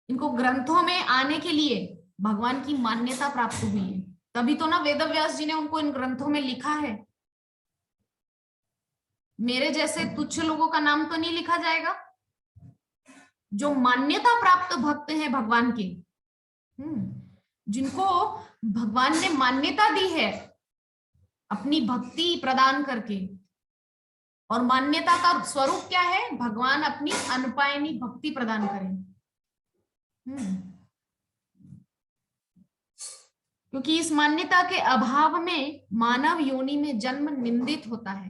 इनको ग्रंथों में आने के लिए भगवान की मान्यता प्राप्त हुई है, तभी तो ना वेदव्यास जी ने उनको इन ग्रंथों में लिखा है। मेरे जैसे तुच्छ लोगों का नाम तो नहीं लिखा जाएगा। जो मान्यता प्राप्त भक्त हैं भगवान के, जिनको भगवान ने मान्यता दी है अपनी भक्ति प्रदान करके, और मान्यता का स्वरूप क्या है, भगवान अपनी अनुपायनी भक्ति प्रदान करें। क्योंकि इस मान्यता के अभाव में मानव योनि में जन्म निंदित होता है।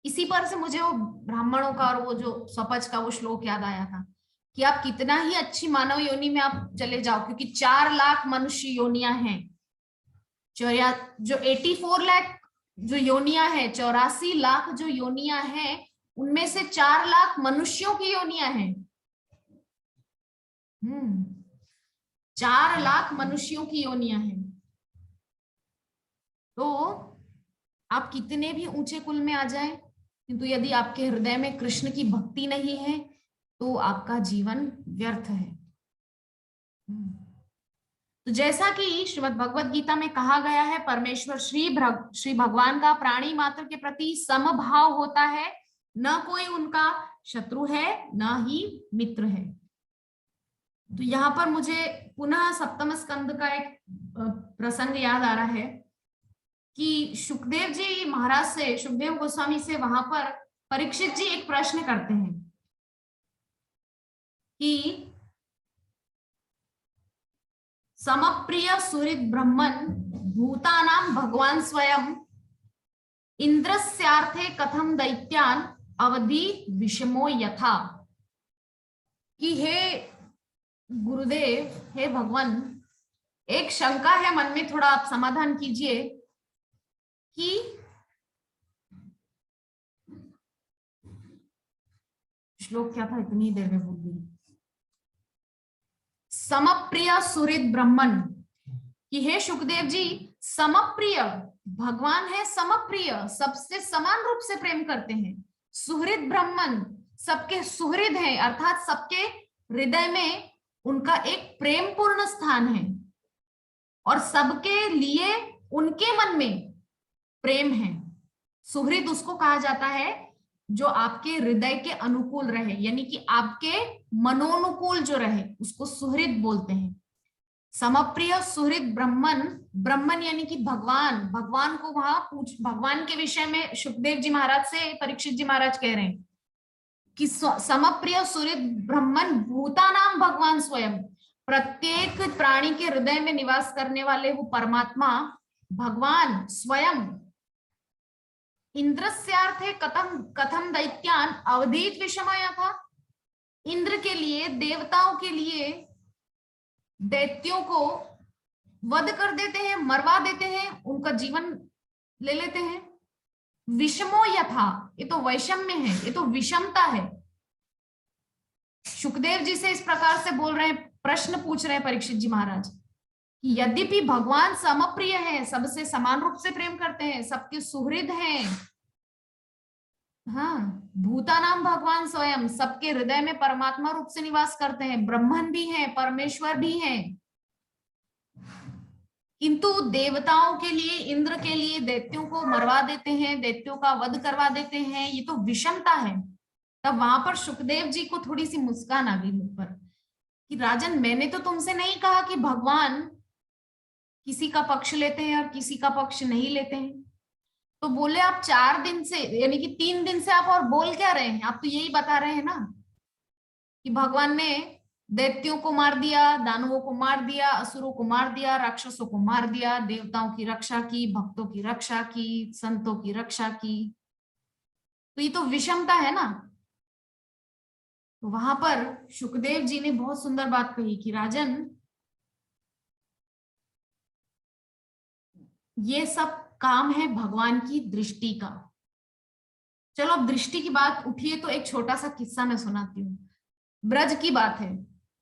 इसी पर से मुझे वो ब्राह्मणों का और वो जो स्वपच का वो श्लोक याद आया था कि आप कितना ही अच्छी मानव योनि में आप चले जाओ, क्योंकि 4 लाख मनुष्य योनियां हैं, जो 84 लाख जो योनियां हैं, 84 लाख जो योनियां हैं, उनमें से 4 लाख मनुष्यों की योनियां हैं। 4 लाख मनुष्यों की योनियां हैं। तो आप कितने भी ऊंचे कुल में आ जाएं, किंतु यदि आपके हृदय में कृष्ण की भक्ति नहीं है तो आपका जीवन व्यर्थ है। तो जैसा कि श्रीमद् भगवत गीता में कहा गया है, परमेश्वर श्री भगवान का प्राणी मात्र के प्रति समभाव होता है, न कोई उनका शत्रु है न ही मित्र है। तो यहाँ पर मुझे पुनः सप्तम स्कंद का एक प्रसंग याद आ रहा है कि सुखदेव जी महाराज से, सुखदेव गोस्वामी से वहां पर परीक्षित जी एक प्रश्न करते हैं कि समप्रिय सुहृद ब्रह्मन भूतानां भगवान स्वयं इंद्रस्यार्थे कथम दैत्यान अवधि विषमो यथा, कि हे गुरुदेव, हे भगवान, एक शंका है मन में, थोड़ा आप समाधान कीजिए कि श्लोक क्या था, इतनी देर में भूल गई। समप्रिय सुहृद ब्रह्मन, कि हे सुखदेव जी, समप्रिय भगवान है, समप्रिय सबसे समान रूप से प्रेम करते हैं। सुहृद ब्रह्मन सबके सुहृद हैं, अर्थात सबके हृदय में उनका एक प्रेम पूर्ण स्थान है और सबके लिए उनके मन में प्रेम है। सुहृद उसको कहा जाता है जो आपके हृदय के अनुकूल रहे, यानी कि आपके मनोनुकूल जो रहे, उसको सुहृद बोलते हैं। समप्रिय सुहृद ब्रह्मन, ब्रह्मन यानी कि भगवान, भगवान को वहां भगवान के विषय में सुखदेव जी महाराज से परीक्षित जी महाराज कह रहे हैं कि समप्रिय सुहृद ब्रह्मन भूतानाम भगवान स्वयं, प्रत्येक प्राणी के हृदय में निवास करने वाले वो परमात्मा भगवान स्वयं। इंद्रस्यार्थे कथम कथम दैत्यान अवधीत विषमय था। इंद्र के लिए, देवताओं के लिए दैत्यों को वध कर देते हैं, मरवा देते हैं, उनका जीवन ले लेते हैं। विषमो यथा, ये तो वैषम्य है, ये तो विषमता है। सुखदेव जी से इस प्रकार से बोल रहे हैं, प्रश्न पूछ रहे हैं परीक्षित जी महाराज कि यद्यपि भगवान समप्रिय है, सबसे समान रूप से प्रेम करते हैं, सबके सुहृद हैं, हाँ, भूतानाम भगवान स्वयं सबके हृदय में परमात्मा रूप से निवास करते हैं, ब्रह्मन भी हैं, परमेश्वर भी हैं, किंतु देवताओं के लिए, इंद्र के लिए दैत्यों को मरवा देते हैं, दैत्यों का वध करवा देते हैं, ये तो विषमता है। तब वहां पर सुखदेव जी को थोड़ी सी मुस्कान आ गई मुख पर कि राजन, मैंने तो तुमसे नहीं कहा कि भगवान किसी का पक्ष लेते हैं और किसी का पक्ष नहीं लेते हैं। तो बोले आप 4 दिन से, यानी कि 3 दिन से आप और बोल क्या रहे हैं? आप तो यही बता रहे हैं ना कि भगवान ने दैत्यों को मार दिया, दानवों को मार दिया, असुरों को मार दिया, राक्षसों को मार दिया, देवताओं की रक्षा की, भक्तों की रक्षा की, संतों की रक्षा की। तो ये तो विषमता है ना। तो वहां पर सुखदेव जी ने बहुत सुंदर बात कही कि राजन, ये सब काम है भगवान की दृष्टि का। चलो अब दृष्टि की बात उठी है तो एक छोटा सा किस्सा मैं सुनाती हूँ। ब्रज की बात है।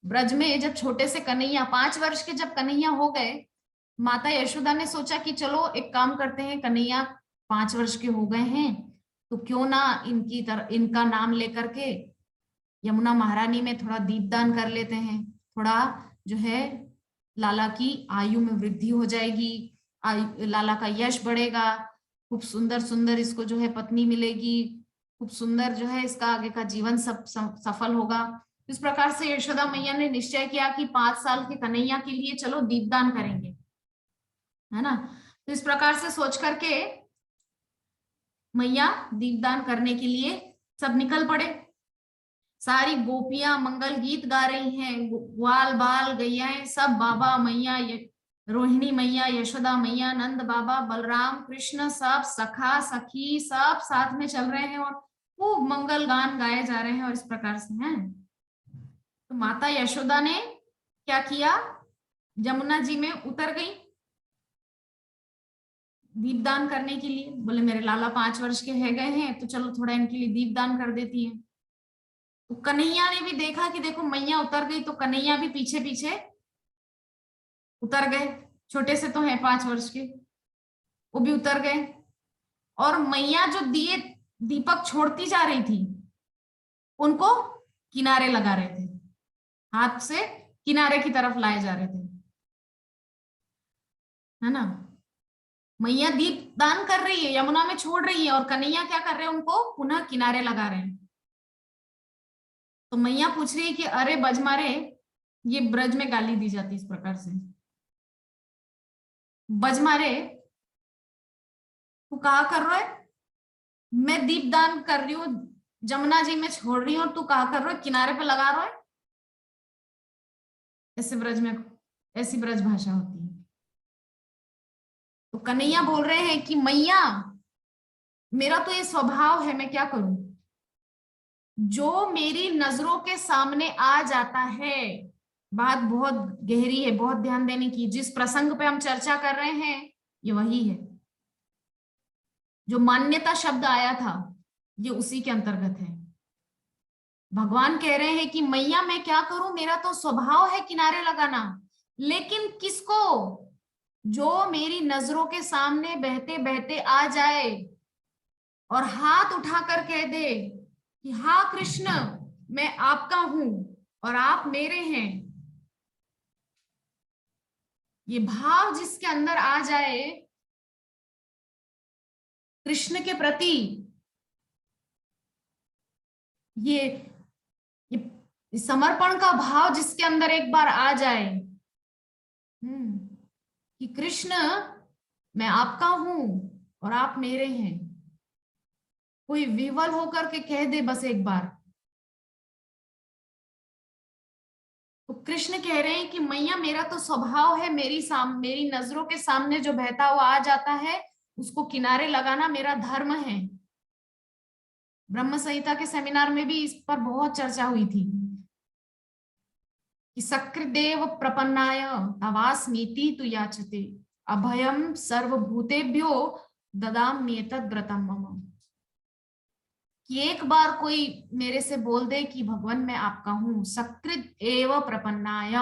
ब्रज में जब छोटे से कन्हैया, 5 वर्ष के जब कन्हैया हो गए, माता यशोदा ने सोचा कि चलो एक काम करते हैं, कन्हैया 5 वर्ष के हो गए हैं तो क्यों ना इनका नाम लेकर के यमुना महारानी में थोड़ा दीपदान कर लेते हैं, थोड़ा जो है लाला की आयु में वृद्धि हो जाएगी, लाला का यश बढ़ेगा, खूब सुंदर सुंदर इसको जो है पत्नी मिलेगी, खूब सुंदर जो है इसका आगे का जीवन सफल होगा। इस प्रकार से यशोदा मैया ने निश्चय किया कि 5 साल के कन्हैया के लिए चलो दीपदान करेंगे, है ना। तो इस प्रकार से सोच करके मैया दीपदान करने के लिए सब निकल पड़े। सारी गोपियां मंगल गीत गा रही हैं, ग्वाल बाल गैयाएं सब, बाबा मैया, रोहिणी मैया, यशोदा मैया, नंद बाबा, बलराम, कृष्ण, सब सखा सखी सब साथ में चल रहे हैं और खूब मंगल गान गाए जा रहे हैं। और इस प्रकार से हैं। तो माता यशोदा ने क्या किया, जमुना जी में उतर गई दीपदान करने के लिए। बोले मेरे लाला 5 वर्ष के है गए हैं तो चलो थोड़ा इनके लिए दीपदान कर देती है। तो कन्हैया ने भी देखा कि देखो मैया उतर गई, तो कन्हैया भी पीछे पीछे उतर गए। छोटे से तो है 5 वर्ष के, वो भी उतर गए। और मैया जो दीपक छोड़ती जा रही थी उनको किनारे लगा रहे थे, हाथ से किनारे की तरफ लाए जा रहे थे, है ना। मैया दीप दान कर रही है, यमुना में छोड़ रही है, और कन्हैया क्या कर रहे हैं, उनको पुनः किनारे लगा रहे हैं। तो मैया पूछ रही है कि अरे बजमारे, ये ब्रज में गाली दी जाती इस प्रकार से, बजमारे तू कहा कर रहा है, मैं दीप दान कर रही हूँ, जमुना जी में छोड़ रही हूँ, तू कहा कर रहा है किनारे पे लगा रहा है। ऐसे ब्रज में ऐसी ब्रज भाषा होती है। तो कन्हैया बोल रहे हैं कि मैया मेरा तो ये स्वभाव है, मैं क्या करूं, जो मेरी नजरों के सामने आ जाता है। बात बहुत गहरी है, बहुत ध्यान देने की। जिस प्रसंग पे हम चर्चा कर रहे हैं ये वही है, जो मान्यता शब्द आया था ये उसी के अंतर्गत है। भगवान कह रहे हैं कि मैया मैं क्या करूं, मेरा तो स्वभाव है किनारे लगाना, लेकिन किसको, जो मेरी नजरों के सामने बहते बहते आ जाए और हाथ उठाकर कह दे कि हाँ कृष्ण, मैं आपका हूं और आप मेरे हैं, ये भाव जिसके अंदर आ जाए कृष्ण के प्रति, ये समर्पण का भाव जिसके अंदर एक बार आ जाए, कि कृष्ण मैं आपका हूं और आप मेरे हैं, कोई विवल होकर के कह दे बस एक बार, तो कृष्ण कह रहे हैं कि मैया मेरा तो स्वभाव है, मेरी नजरों के सामने जो बहता हुआ आ जाता है उसको किनारे लगाना मेरा धर्म है। ब्रह्म संहिता के सेमिनार में भी इस पर बहुत चर्चा हुई थी कि सकृदेव प्रपन्नाय तवास्मीति तु याचते अभयम सर्वभूतेभ्यो ददाम्येतद् व्रतम मम। कि एक बार कोई मेरे से बोल दे कि भगवान मैं आपका हूं, सकृत एव प्रपन्नाय,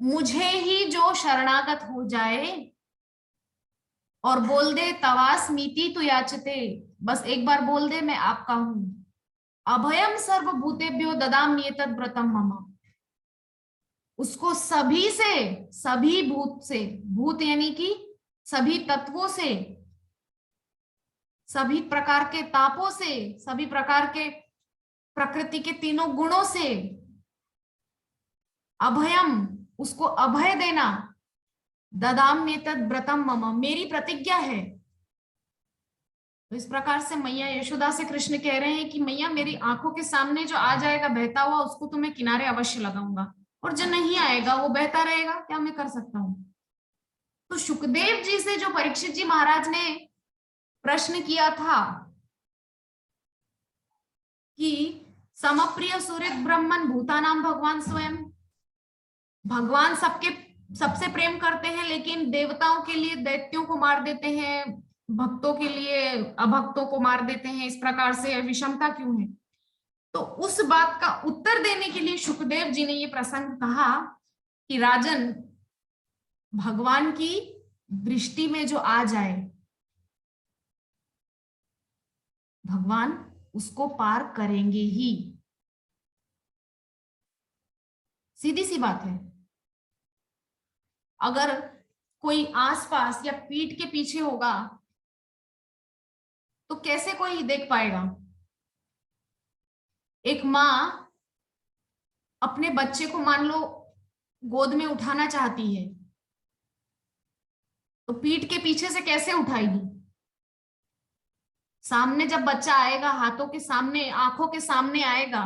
मुझे ही जो शरणागत हो जाए और बोल दे तवास्मीति तु याचते, बस एक बार बोल दे मैं आपका हूं, अभयम सर्वभूतेभ्यो ददाम्येतद् व्रतम मम, उसको सभी से, सभी भूत से, भूत यानी कि सभी तत्वों से, सभी प्रकार के तापों से, सभी प्रकार के प्रकृति के तीनों गुणों से, अभयम उसको अभय देना, ददाम्येतद् व्रतम मम मेरी प्रतिज्ञा है। तो इस प्रकार से मैया यशोदा से कृष्ण कह रहे हैं कि मैया मेरी आंखों के सामने जो आ जाएगा बहता हुआ उसको तो मैं किनारे अवश्य लगाऊंगा, और जो नहीं आएगा वो बहता रहेगा, क्या मैं कर सकता हूं। तो सुखदेव जी से जो परीक्षित जी महाराज ने प्रश्न किया था कि समप्रिय सुहृद ब्रह्मन भूतानाम भगवान स्वयं, भगवान सबसे प्रेम करते हैं लेकिन देवताओं के लिए दैत्यों को मार देते हैं, भक्तों के लिए अभक्तों को मार देते हैं, इस प्रकार से विषमता क्यों है। तो उस बात का उत्तर देने के लिए सुखदेव जी ने ये प्रसंग कहा कि राजन, भगवान की दृष्टि में जो आ जाए भगवान उसको पार करेंगे ही, सीधी सी बात है। अगर कोई आसपास या पीठ के पीछे होगा तो कैसे कोई देख पाएगा। एक माँ अपने बच्चे को मान लो गोद में उठाना चाहती है तो पीठ के पीछे से कैसे उठाएगी। सामने जब बच्चा आएगा, हाथों के सामने, आंखों के सामने आएगा,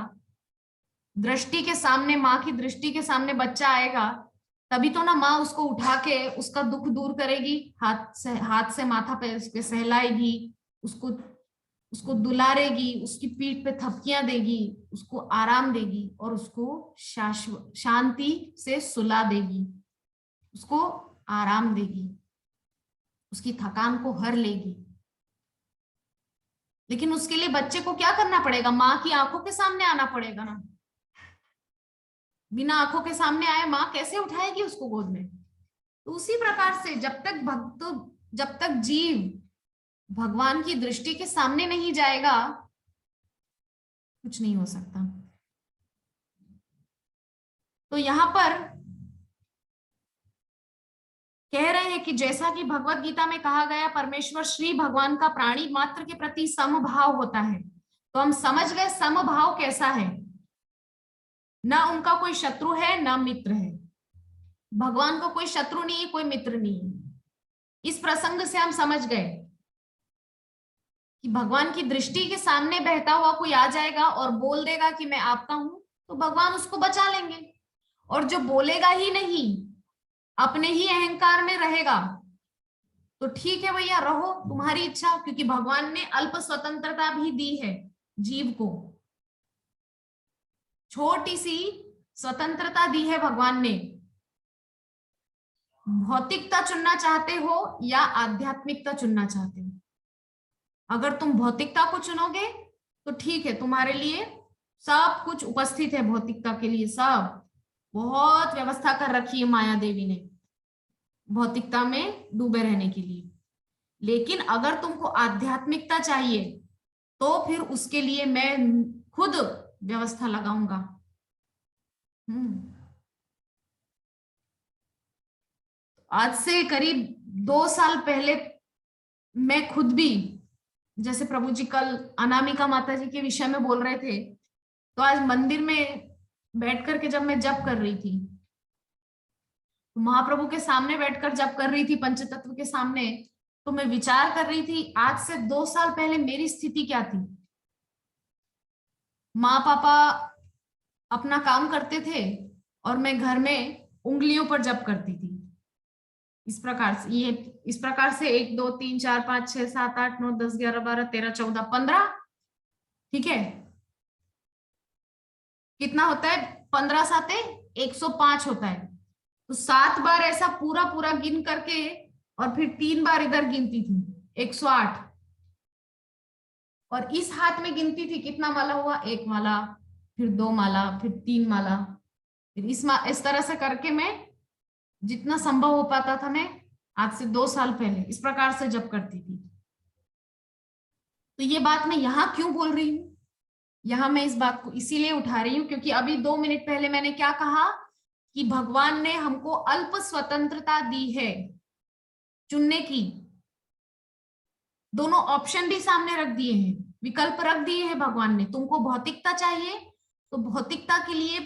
दृष्टि के सामने, माँ की दृष्टि के सामने बच्चा आएगा, तभी तो ना माँ उसको उठा के उसका दुख दूर करेगी, हाथ से माथा पे सहलाएगी, उसको दुलारेगी, उसकी पीठ पे थपकियां देगी, उसको आराम देगी और उसको शांति से सुला देगी, उसको आराम देगी, उसकी थकान को हर लेगी। लेकिन उसके लिए बच्चे को क्या करना पड़ेगा, माँ की आंखों के सामने आना पड़ेगा ना। बिना आंखों के सामने आए माँ कैसे उठाएगी उसको गोद में। तो उसी प्रकार से जब तक जीव भगवान की दृष्टि के सामने नहीं जाएगा कुछ नहीं हो सकता। तो यहां पर कह रहे हैं कि जैसा कि भगवत गीता में कहा गया, परमेश्वर श्री भगवान का प्राणी मात्र के प्रति समभाव होता है। तो हम समझ गए समभाव कैसा है, ना उनका कोई शत्रु है ना मित्र है। भगवान को कोई शत्रु नहीं है, कोई मित्र नहीं है। इस प्रसंग से हम समझ गए कि भगवान की दृष्टि के सामने बहता हुआ कोई आ जाएगा और बोल देगा कि मैं आपका हूं, तो भगवान उसको बचा लेंगे। और जो बोलेगा ही नहीं, अपने ही अहंकार में रहेगा, तो ठीक है भैया रहो, तुम्हारी इच्छा, क्योंकि भगवान ने अल्प स्वतंत्रता भी दी है जीव को, छोटी सी स्वतंत्रता दी है भगवान ने। भौतिकता चुनना चाहते हो या आध्यात्मिकता चुनना चाहते हो। अगर तुम भौतिकता को चुनोगे तो ठीक है, तुम्हारे लिए सब कुछ उपस्थित है, भौतिकता के लिए सब बहुत व्यवस्था कर रखी है माया देवी ने। भौतिकता में डूबे रहने के लिए। लेकिन अगर तुमको आध्यात्मिकता चाहिए तो फिर उसके लिए मैं खुद व्यवस्था लगाऊंगा। आज से करीब 2 साल पहले मैं खुद भी, जैसे प्रभु जी कल अनामिका माता जी के विषय में बोल रहे थे, तो आज मंदिर में बैठ करके जब मैं जप कर रही थी, महाप्रभु के सामने बैठकर जप कर रही थी, पंचतत्व के सामने, तो मैं विचार कर रही थी आज से 2 साल पहले मेरी स्थिति क्या थी। माँ पापा अपना काम करते थे और मैं घर में उंगलियों पर जप करती थी। इस प्रकार से 1 2 3 4 5 6 7 8 9 10 11 12 13 14 15, ठीक है, कितना होता है? 15 साते 105 होता है। तो 7 बार ऐसा पूरा पूरा गिन करके और फिर 3 बार इधर गिनती थी, 108। और इस हाथ में गिनती थी, कितना माला हुआ? 1 माला, फिर 2 माला, फिर 3 माला, फिर इस तरह से करके मैं जितना संभव हो पाता था, मैं आज से 2 साल पहले इस प्रकार से जप करती थी। तो ये बात मैं यहां क्यों बोल रही हूं? यहां मैं इस बात को इसीलिए उठा रही हूं क्योंकि अभी 2 मिनट पहले मैंने क्या कहा कि भगवान ने हमको अल्प स्वतंत्रता दी है चुनने की। दोनों ऑप्शन भी सामने रख दिए हैं, विकल्प रख दिए हैं भगवान ने। तुमको भौतिकता चाहिए तो भौतिकता के लिए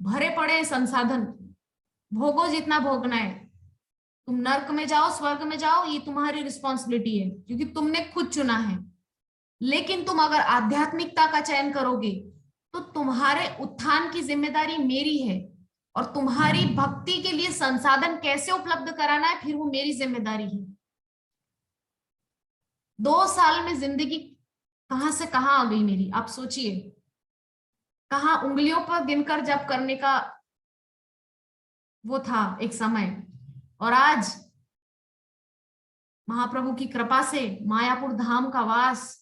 भरे पड़े संसाधन, भोगो जितना भोगना है। तुम नर्क में जाओ, स्वर्ग में जाओ, ये तुम्हारी रिस्पॉन्सिबिलिटी है क्योंकि तुमने खुद चुना है। लेकिन तुम अगर आध्यात्मिकता का चयन करोगे तो तुम्हारे उत्थान की जिम्मेदारी मेरी है और तुम्हारी भक्ति के लिए संसाधन कैसे उपलब्ध कराना है फिर वो मेरी जिम्मेदारी है। 2 साल में जिंदगी कहां से कहां आ गई मेरी, आप सोचिए। कहां उंगलियों पर गिनकर जप करने का वो था एक समय, और आज महाप्रभु की कृपा से मायापुर धाम का वास,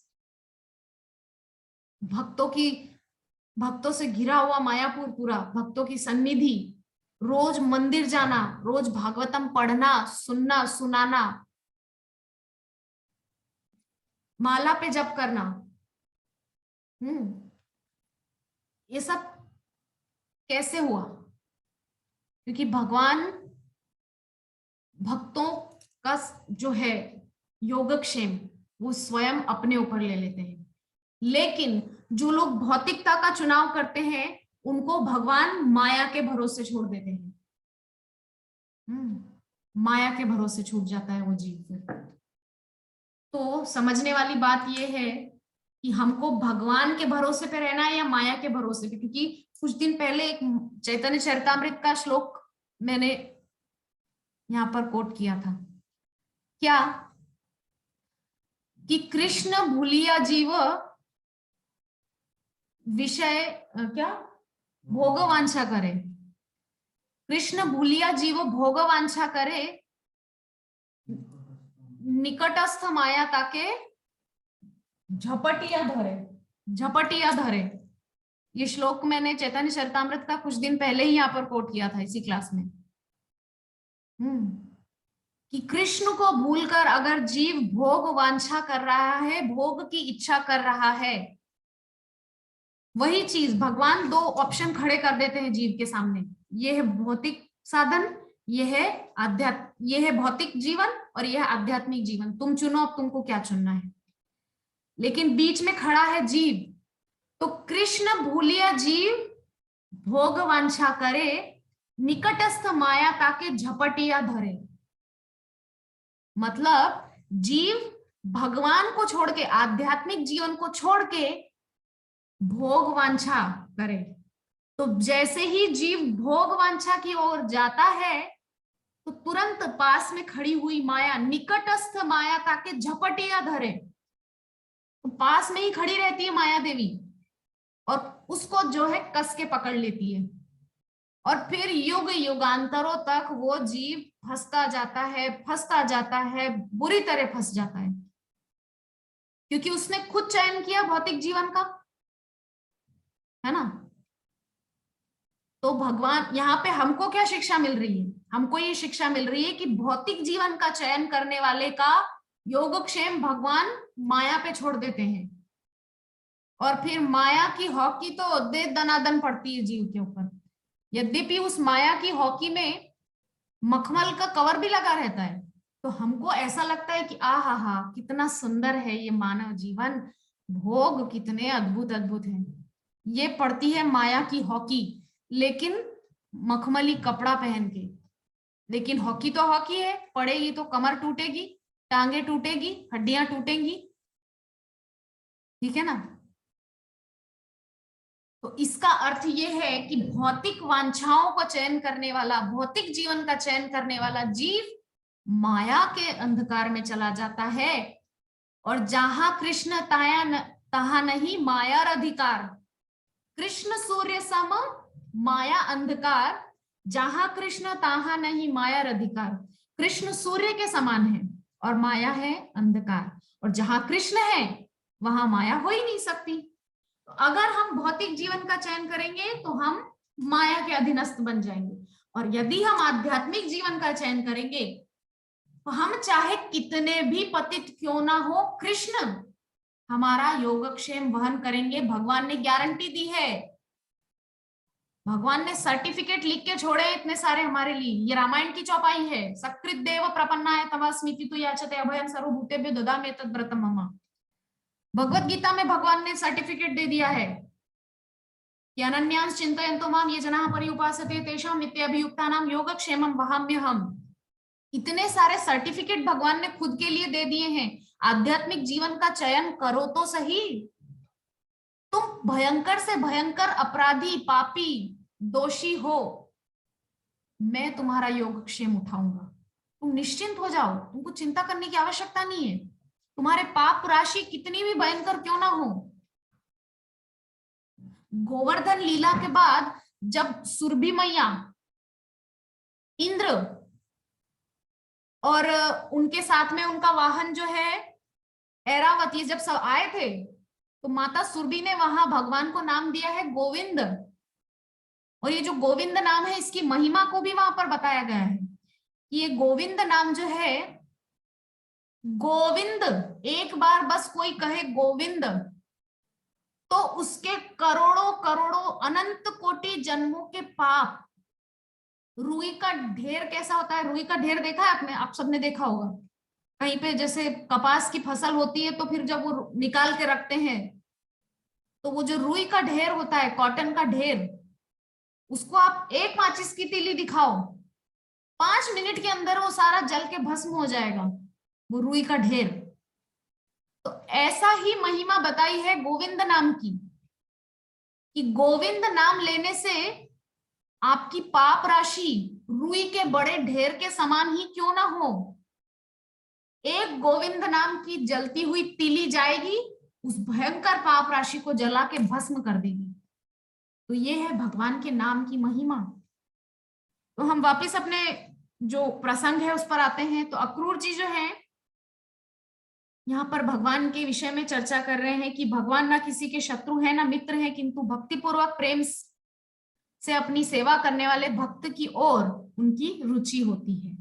भक्तों से घिरा हुआ मायापुर पूरा, भक्तों की सन्निधि, रोज मंदिर जाना, रोज भागवतम पढ़ना, सुनना, सुनाना, माला पे जप करना, ये सब कैसे हुआ? क्योंकि भगवान भक्तों का जो है योगक्षेम वो स्वयं अपने ऊपर ले लेते हैं। लेकिन जो लोग भौतिकता का चुनाव करते हैं उनको भगवान माया के भरोसे छोड़ देते हैं। माया के भरोसे छूट जाता है वो जीव। तो समझने वाली बात यह है कि हमको भगवान के भरोसे पे रहना है या माया के भरोसे पे। क्योंकि कुछ दिन पहले एक चैतन्य चरितामृत का श्लोक मैंने यहां पर कोट किया था, क्या कि कृष्ण भूलिया जीव विषय क्या भोग वांछा करे, कृष्ण भूलिया जीव भोग वांछा करे, निकटस्थ माया ताके झपटिया धरे। ये श्लोक मैंने चैतन्य चरितामृत का कुछ दिन पहले ही यहाँ पर कोट किया था इसी क्लास में। कि कृष्ण को भूलकर अगर जीव भोग वांछा कर रहा है, भोग की इच्छा कर रहा है, वही चीज भगवान 2 ऑप्शन खड़े कर देते हैं जीव के सामने। ये है भौतिक साधन, ये है भौतिक जीवन और यह है आध्यात्मिक जीवन। तुम चुनो अब तुमको क्या चुनना है। लेकिन बीच में खड़ा है जीव, तो कृष्ण भूलिया जीव भोग वांछा करे, निकटस्थ माया ताके झपटिया धरे। मतलब जीव भगवान को छोड़ के, आध्यात्मिक जीवन को छोड़ के भोग वांछा करे। तो जैसे ही जीव भोग वांछा की ओर जाता है तो तुरंत पास में खड़ी हुई माया, निकटस्थ माया ताके झपटिया धरे, तो पास में ही खड़ी रहती है माया देवी और उसको जो है कस के पकड़ लेती है। और फिर युग युगांतरों तक वो जीव फंसता जाता है, बुरी तरह फंस जाता है, क्योंकि उसने खुद चयन किया भौतिक जीवन का, है ना। तो भगवान यहाँ पे हमको क्या शिक्षा मिल रही है? हमको ये शिक्षा मिल रही है कि भौतिक जीवन का चयन करने वाले का योगक्षेम भगवान माया पे छोड़ देते हैं, और फिर माया की हॉकी तो दे दनादन पड़ती है जीव के ऊपर। यद्यपि उस माया की हॉकी में मखमल का कवर भी लगा रहता है, तो हमको ऐसा लगता है कि आहा हा कितना सुंदर है ये मानव जीवन, भोग कितने अद्भुत अद्भुत हैं। ये पड़ती है माया की हॉकी, लेकिन मखमली कपड़ा पहन के। लेकिन हॉकी तो हॉकी है, पड़ेगी तो कमर टूटेगी, टांगे टूटेगी, हड्डियां टूटेंगी, ठीक है ना। तो इसका अर्थ ये है कि भौतिक वांछाओं का चयन करने वाला, भौतिक जीवन का चयन करने वाला जीव माया के अंधकार में चला जाता है, और जहां कृष्ण तहां नहीं माया अधिकार। कृष्ण सूर्य सम माया अंधकार, जहां कृष्ण तहां नहीं माया अधिकार। कृष्ण सूर्य के समान है और माया है अंधकार, और जहां कृष्ण है वहां माया हो ही नहीं सकती। तो अगर हम भौतिक जीवन का चयन करेंगे तो हम माया के अधीनस्थ बन जाएंगे, और यदि हम आध्यात्मिक जीवन का चयन करेंगे तो हम चाहे कितने भी पतित क्यों ना हो, कृष्ण हमारा योगक्षेम वहन करेंगे। भगवान ने गारंटी दी है, भगवान ने सर्टिफिकेट लिख के छोड़े इतने सारे हमारे लिए। ये रामायण की चौपाई है, सकृत देव प्रपन्नाय तव स्मिति तु याचते अभयं सर्वभूतेभ्यो ददामि एतद् व्रतं मम। भगवत गीता में भगवान ने सर्टिफिकेट दे दिया है कि अनन्यांश चिंतयन्तो माम ये जनाः पर्युपासते तेषां नित्याभियुक्तानां योगक्षेमं वहाम्यहम्। इतने सारे सर्टिफिकेट भगवान ने खुद के लिए दे दिए हैं। आध्यात्मिक जीवन का चयन करो तो सही। तुम भयंकर से भयंकर अपराधी, पापी, दोषी हो, मैं तुम्हारा योगक्षेम उठाऊंगा। तुम निश्चिंत हो जाओ, तुमको चिंता करने की आवश्यकता नहीं है। तुम्हारे पाप राशि कितनी भी भयंकर क्यों ना हो। गोवर्धन लीला के बाद जब सुरभि मैया, इंद्र और उनके साथ में उनका वाहन जो है ऐरावत, ये जब सब आए थे, तो माता सुरभि ने वहां भगवान को नाम दिया है गोविंद। और ये जो गोविंद नाम है, इसकी महिमा को भी वहां पर बताया गया है कि ये गोविंद नाम जो है, गोविंद, एक बार बस कोई कहे गोविंद तो उसके करोड़ों करोड़ों अनंत कोटि जन्मों के पाप, रुई का ढेर कैसा होता है, रुई का ढेर देखा है आपने? आप सबने देखा होगा, कहीं पे जैसे कपास की फसल होती है तो फिर जब वो निकाल के रखते हैं तो वो जो रुई का ढेर होता है, कॉटन का ढेर, उसको आप एक माचिस की तीली दिखाओ, 5 मिनट के अंदर वो सारा जल के भस्म हो जाएगा, वो रुई का ढेर। तो ऐसा ही महिमा बताई है गोविंद नाम की, कि गोविंद नाम लेने से आपकी पाप राशि रुई के बड़े ढेर के समान ही क्यों ना हो, एक गोविंद नाम की जलती हुई तीली जाएगी, उस भयंकर पाप राशि को जला के भस्म कर देगी। तो ये है भगवान के नाम की महिमा। तो हम वापस अपने जो प्रसंग है उस पर आते हैं। तो अक्रूर जी जो है यहाँ पर भगवान के विषय में चर्चा कर रहे हैं कि भगवान ना किसी के शत्रु हैं ना मित्र हैं, किंतु भक्तिपूर्वक प्रेम से अपनी सेवा करने वाले भक्त की ओर उनकी रुचि होती है।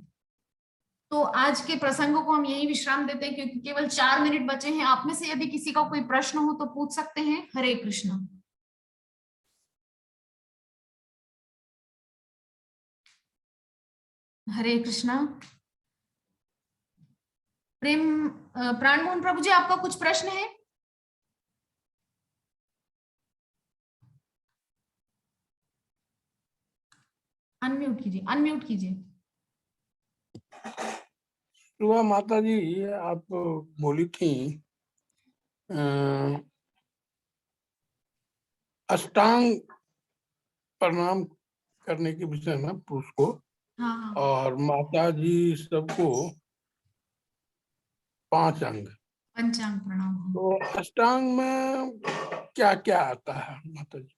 तो आज के प्रसंगों को हम यही विश्राम देते हैं, क्योंकि केवल 4 मिनट बचे हैं। आप में से यदि किसी का कोई प्रश्न हो तो पूछ सकते हैं। हरे कृष्ण। हरे कृष्णा। प्रेम प्राण मोहन प्रभु जी, आपका कुछ प्रश्न है? अनम्यूट कीजिए, अनम्यूट कीजिए। सुबह माता जी आप बोली थी अष्टांग प्रणाम करने के विषय में पुरुष को, हाँ, और माता जी सबको 5 अंग। पंचांग प्रणाम। तो अष्टांग में क्या क्या आता है माता जी?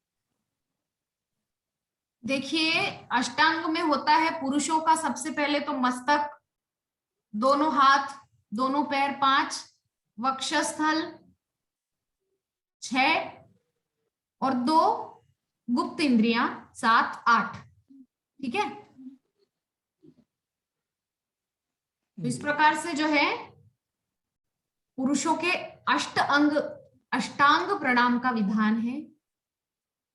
देखिए, अष्टांग में होता है पुरुषों का सबसे पहले तो मस्तक, दोनों हाथ, दोनों पैर 5, वक्षस्थल 6 और 2 गुप्त इंद्रियां 7, 8। ठीक है, तो इस प्रकार से जो है पुरुषों के अष्टांग प्रणाम का विधान है।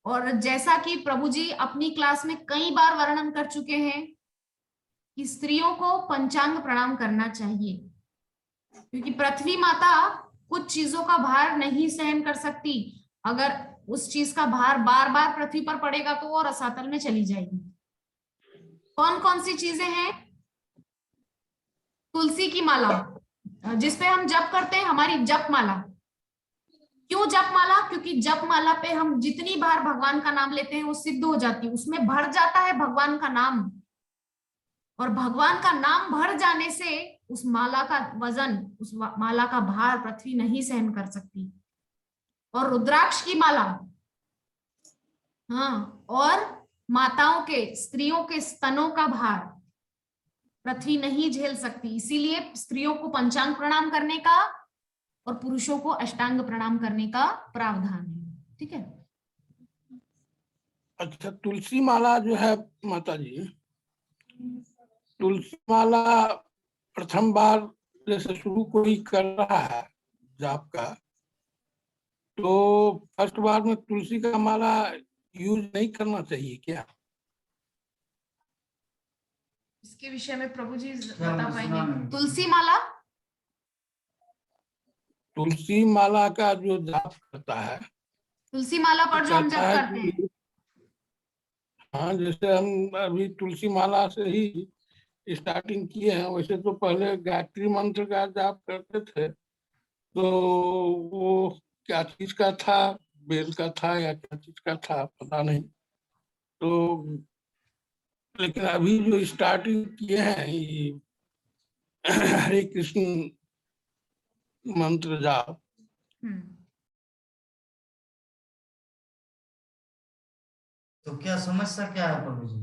और जैसा कि प्रभु जी अपनी क्लास में कई बार वर्णन कर चुके हैं कि स्त्रियों को पंचांग प्रणाम करना चाहिए, क्योंकि पृथ्वी माता कुछ चीजों का भार नहीं सहन कर सकती। अगर उस चीज का भार बार बार पृथ्वी पर पड़ेगा तो वो रसातल में चली जाएगी। कौन कौन सी चीजें हैं? तुलसी की माला, जिसपे हम जप करते हैं, हमारी जप माला। क्यों जप माला? क्योंकि जप माला पे हम जितनी बार भगवान का नाम लेते हैं वो सिद्ध हो जाती है, उसमें भर जाता है भगवान का नाम। और भगवान का नाम भर जाने से उस माला का वजन, उस माला का भार पृथ्वी नहीं सहन कर सकती। और रुद्राक्ष की माला, हाँ, और माताओं के, स्त्रियों के स्तनों का भार पृथ्वी नहीं झेल सकती। इसीलिए स्त्रियों को पंचांग प्रणाम करने का और पुरुषों को अष्टांग प्रणाम करने का प्रावधान है। ठीक है। अच्छा, तुलसी माला जो है माता जी, तुलसी माला प्रथम बार जैसे शुरू कोई कर रहा है जाप का, तो फर्स्ट बार में तुलसी का माला यूज नहीं करना चाहिए क्या? इसके विषय में प्रभु जी बता पाएंगे। तुलसी माला, तुलसी माला का जो जाप करता है, तुलसी माला पर जो हम कहता जप है करते हैं, कि हाँ, जैसे हम अभी तुलसी माला से ही स्टार्टिंग किए हैं, वैसे तो पहले गायत्री मंत्र का जाप करते थे, तो वो क्या चीज का था, बेल का था या क्या चीज का था पता नहीं। तो लेकिन अभी जो स्टार्टिंग किए हैं ये हरे कृष्ण मंत्र जाप, तो क्या समस्या क्या है प्रभु जी?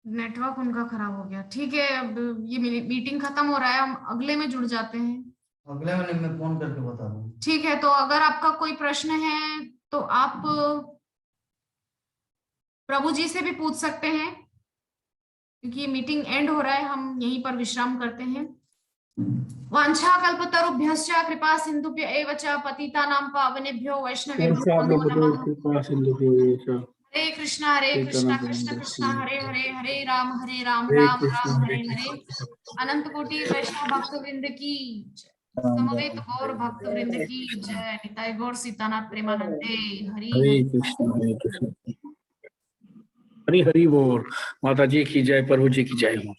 नेटवर्क उनका खराब हो गया। ठीक है, अब ये मीटिंग खत्म हो रहा है, हम अगले में जुड़ जाते हैं। अगले महीने में फोन करके बता दूँ। ठीक है, तो अगर आपका कोई प्रश्न है तो आप प्रभु जी से भी पूछ सकते हैं, क्योंकि मीटिंग एंड हो रहा है, हम यहीं पर विश्राम करते हैं। वांछा कल्पतरुभ्यश्च कृपा सिंधुभ्य एव च पतितानां पावनेभ्यो वैष्णवेभ्यो नमो नमः। हरे कृष्णा कृष्ण कृष्ण हरे हरे, हरे राम राम राम हरे हरे। अनंत कोटि वैष्णव भक्त वृंद की जय, समवेत गौर भक्त वृंद की जय, निताय गौर सीतानाथ प्रेमानंदे। हरि हरे कृष्ण हरि हरि बोल। माता जी की जय, प्रभु जी की जय हो।